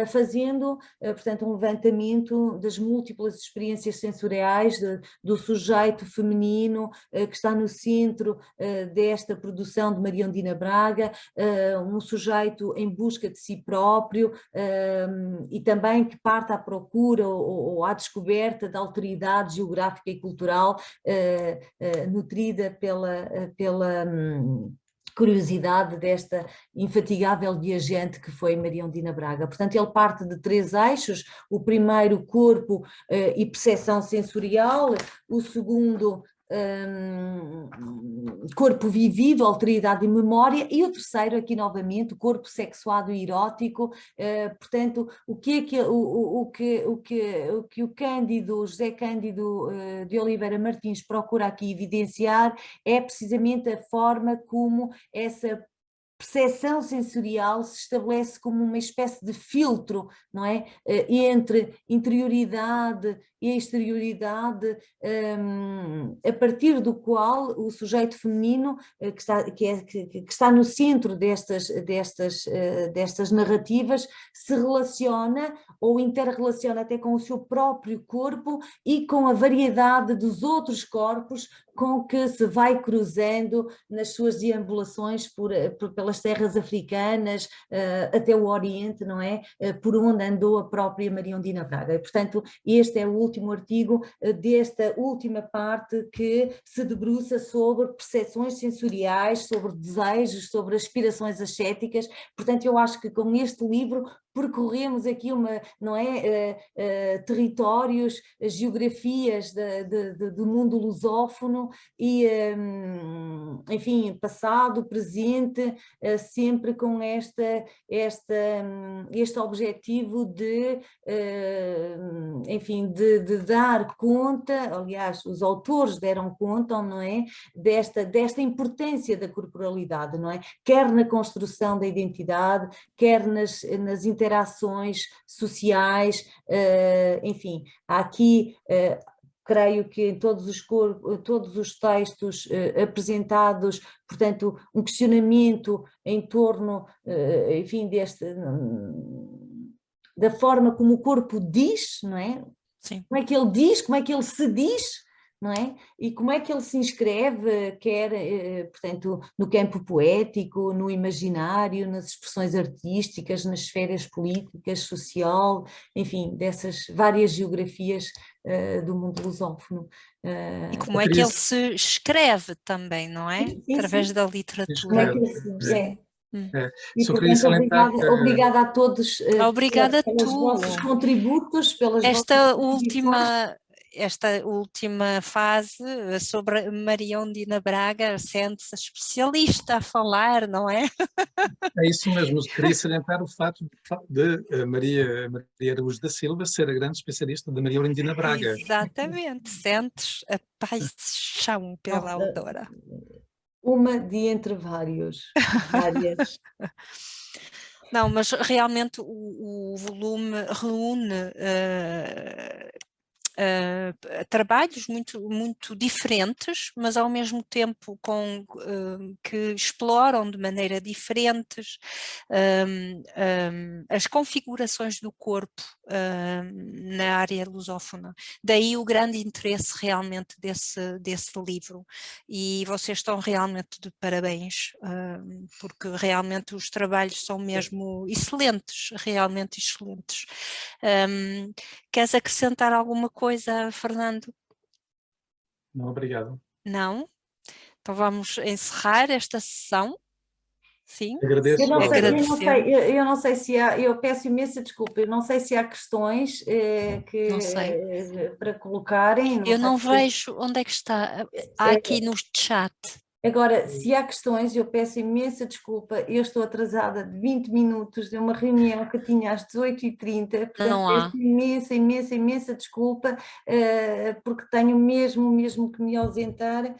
fazendo, portanto, um levantamento das múltiplas experiências sensoriais do sujeito feminino que está no centro desta produção de Maria Ondina Braga, um sujeito em busca de si próprio e também que parte à procura ou à descoberta da alteridade geográfica e cultural nutrida pela curiosidade desta infatigável viajante que foi Maria Ondina Braga. Portanto, ele parte de 3 eixos: o primeiro, corpo e percepção sensorial; o segundo, corpo vivido, alteridade e memória; e o terceiro, aqui novamente, corpo sexuado e erótico. Portanto, o que o Cândido, José Cândido de Oliveira Martins procura aqui evidenciar é precisamente a forma como essa percepção sensorial se estabelece como uma espécie de filtro, não é? Entre interioridade e exterioridade, a partir do qual o sujeito feminino, que está no centro destas narrativas, se relaciona ou interrelaciona até com o seu próprio corpo e com a variedade dos outros corpos com que se vai cruzando nas suas deambulações pelas terras africanas, até o Oriente, não é? Por onde andou a própria Maria Ondina Braga. E, portanto, este é o último artigo desta última parte, que se debruça sobre percepções sensoriais, sobre desejos, sobre aspirações ascéticas. Portanto, eu acho que com este livro percorremos aqui territórios, geografias do mundo lusófono e, enfim, passado, presente, sempre com este objetivo enfim, de dar conta. Aliás, os autores deram conta, não é, desta importância da corporalidade, não é? Quer na construção da identidade, quer nas interações sociais, enfim, há aqui, creio que em todos os textos apresentados, portanto, um questionamento em torno, enfim, da forma como o corpo diz, não é? Sim. Como é que ele diz, como é que ele se diz, não é? E como é que ele se inscreve, quer, portanto, no campo poético, no imaginário, nas expressões artísticas, nas esferas políticas, social, enfim, dessas várias geografias do mundo lusófono. E como é que ele se escreve também, não é? Sim, Através sim. da Como é literatura. que ele se... E, Só queria portanto, salientar obrigada a todos Obrigada a pelos tu. vossos contributos, pelas vossas Esta contribuições. última fase sobre Maria Ondina Braga, sente-se especialista a falar, não é? É isso mesmo, queria salientar o fato de Maria Araújo da Silva ser a grande especialista de Maria Ondina Braga. Exatamente, sentes a paixão pela autora. Uma de entre várias. Não, mas realmente o volume reúne trabalhos muito diferentes, mas ao mesmo tempo que exploram de maneira diferentes as configurações do corpo na área lusófona. Daí o grande interesse realmente desse livro, e vocês estão realmente de parabéns, porque realmente os trabalhos são mesmo excelentes, realmente excelentes. Queres acrescentar alguma coisa, Fernando? Não, obrigado. Não? Então vamos encerrar esta sessão. Sim, Agradeço. Eu não sei, Agradecer. eu não sei se há, eu peço imensa desculpa, eu não sei se há questões Não sei. para colocarem. Eu sei não se- vejo onde é que está. Há aqui no chat. Agora, se há questões, eu peço imensa desculpa, eu estou atrasada de 20 minutos de uma reunião que tinha às 18h30, portanto Não peço há. imensa desculpa, porque tenho mesmo que me ausentar.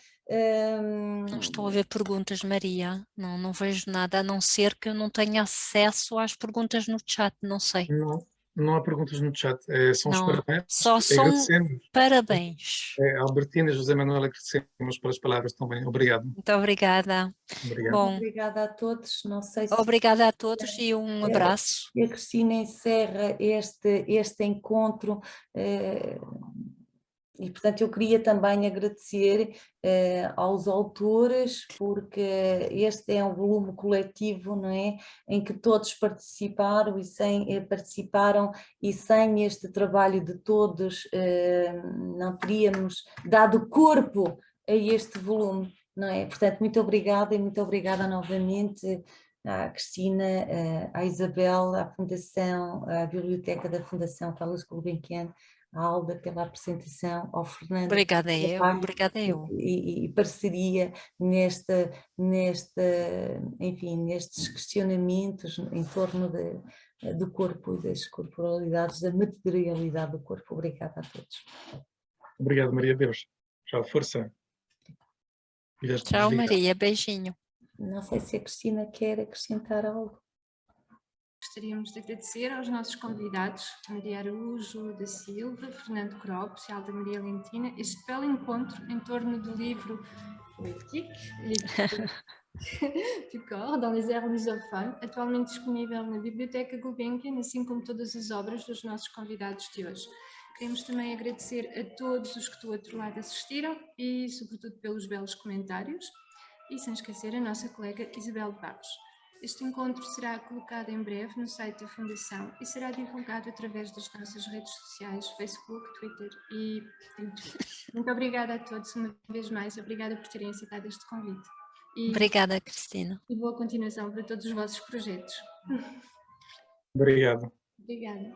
Não estou a ver perguntas, Maria. Não, não vejo nada, a não ser que eu não tenha acesso às perguntas no chat, não sei. Não, não há perguntas no chat, são os Não há. parabéns. Só são Agradecemos. parabéns. Albertina e José Manuel, agradecemos pelas palavras também. Obrigado. Muito obrigada. Obrigado. Bom, Obrigada a todos, não sei se obrigada a todos e um abraço. a Cristina encerra este encontro. E, portanto, eu queria também agradecer aos autores, porque este é um volume coletivo, não é? Em que todos participaram e sem este trabalho de todos não teríamos dado corpo a este volume, não é? Portanto, muito obrigada e muito obrigada novamente à Cristina, à Isabel, à Fundação, à Biblioteca da Fundação Carlos Gulbenkian, à Alda pela apresentação, ao Fernando Obrigada pelo eu, trabalho obrigada eu. e parceria enfim, nestes questionamentos em torno do corpo e das corporalidades, da materialidade do corpo. Obrigada a todos. Obrigado, Maria Deus. Tchau, força. Tchau, Maria, beijinho. Não sei se a Cristina quer acrescentar algo. Gostaríamos de agradecer aos nossos convidados, Maria Araújo da Silva, Fernando Cropes e Alda Maria Lentina, este belo encontro em torno do livro Poétique du corps dans les airs lusophones, atualmente disponível na Biblioteca Gulbenkian, assim como todas as obras dos nossos convidados de hoje. Queremos também agradecer a todos os que do outro lado assistiram e, sobretudo, pelos belos comentários. E sem esquecer a nossa colega Isabel de Barros. Este encontro será colocado em breve no site da Fundação e será divulgado através das nossas redes sociais, Facebook, Twitter e YouTube. Muito obrigada a todos uma vez mais, obrigada por terem aceitado este convite. Obrigada, Cristina. E boa continuação para todos os vossos projetos. Obrigado. Obrigada.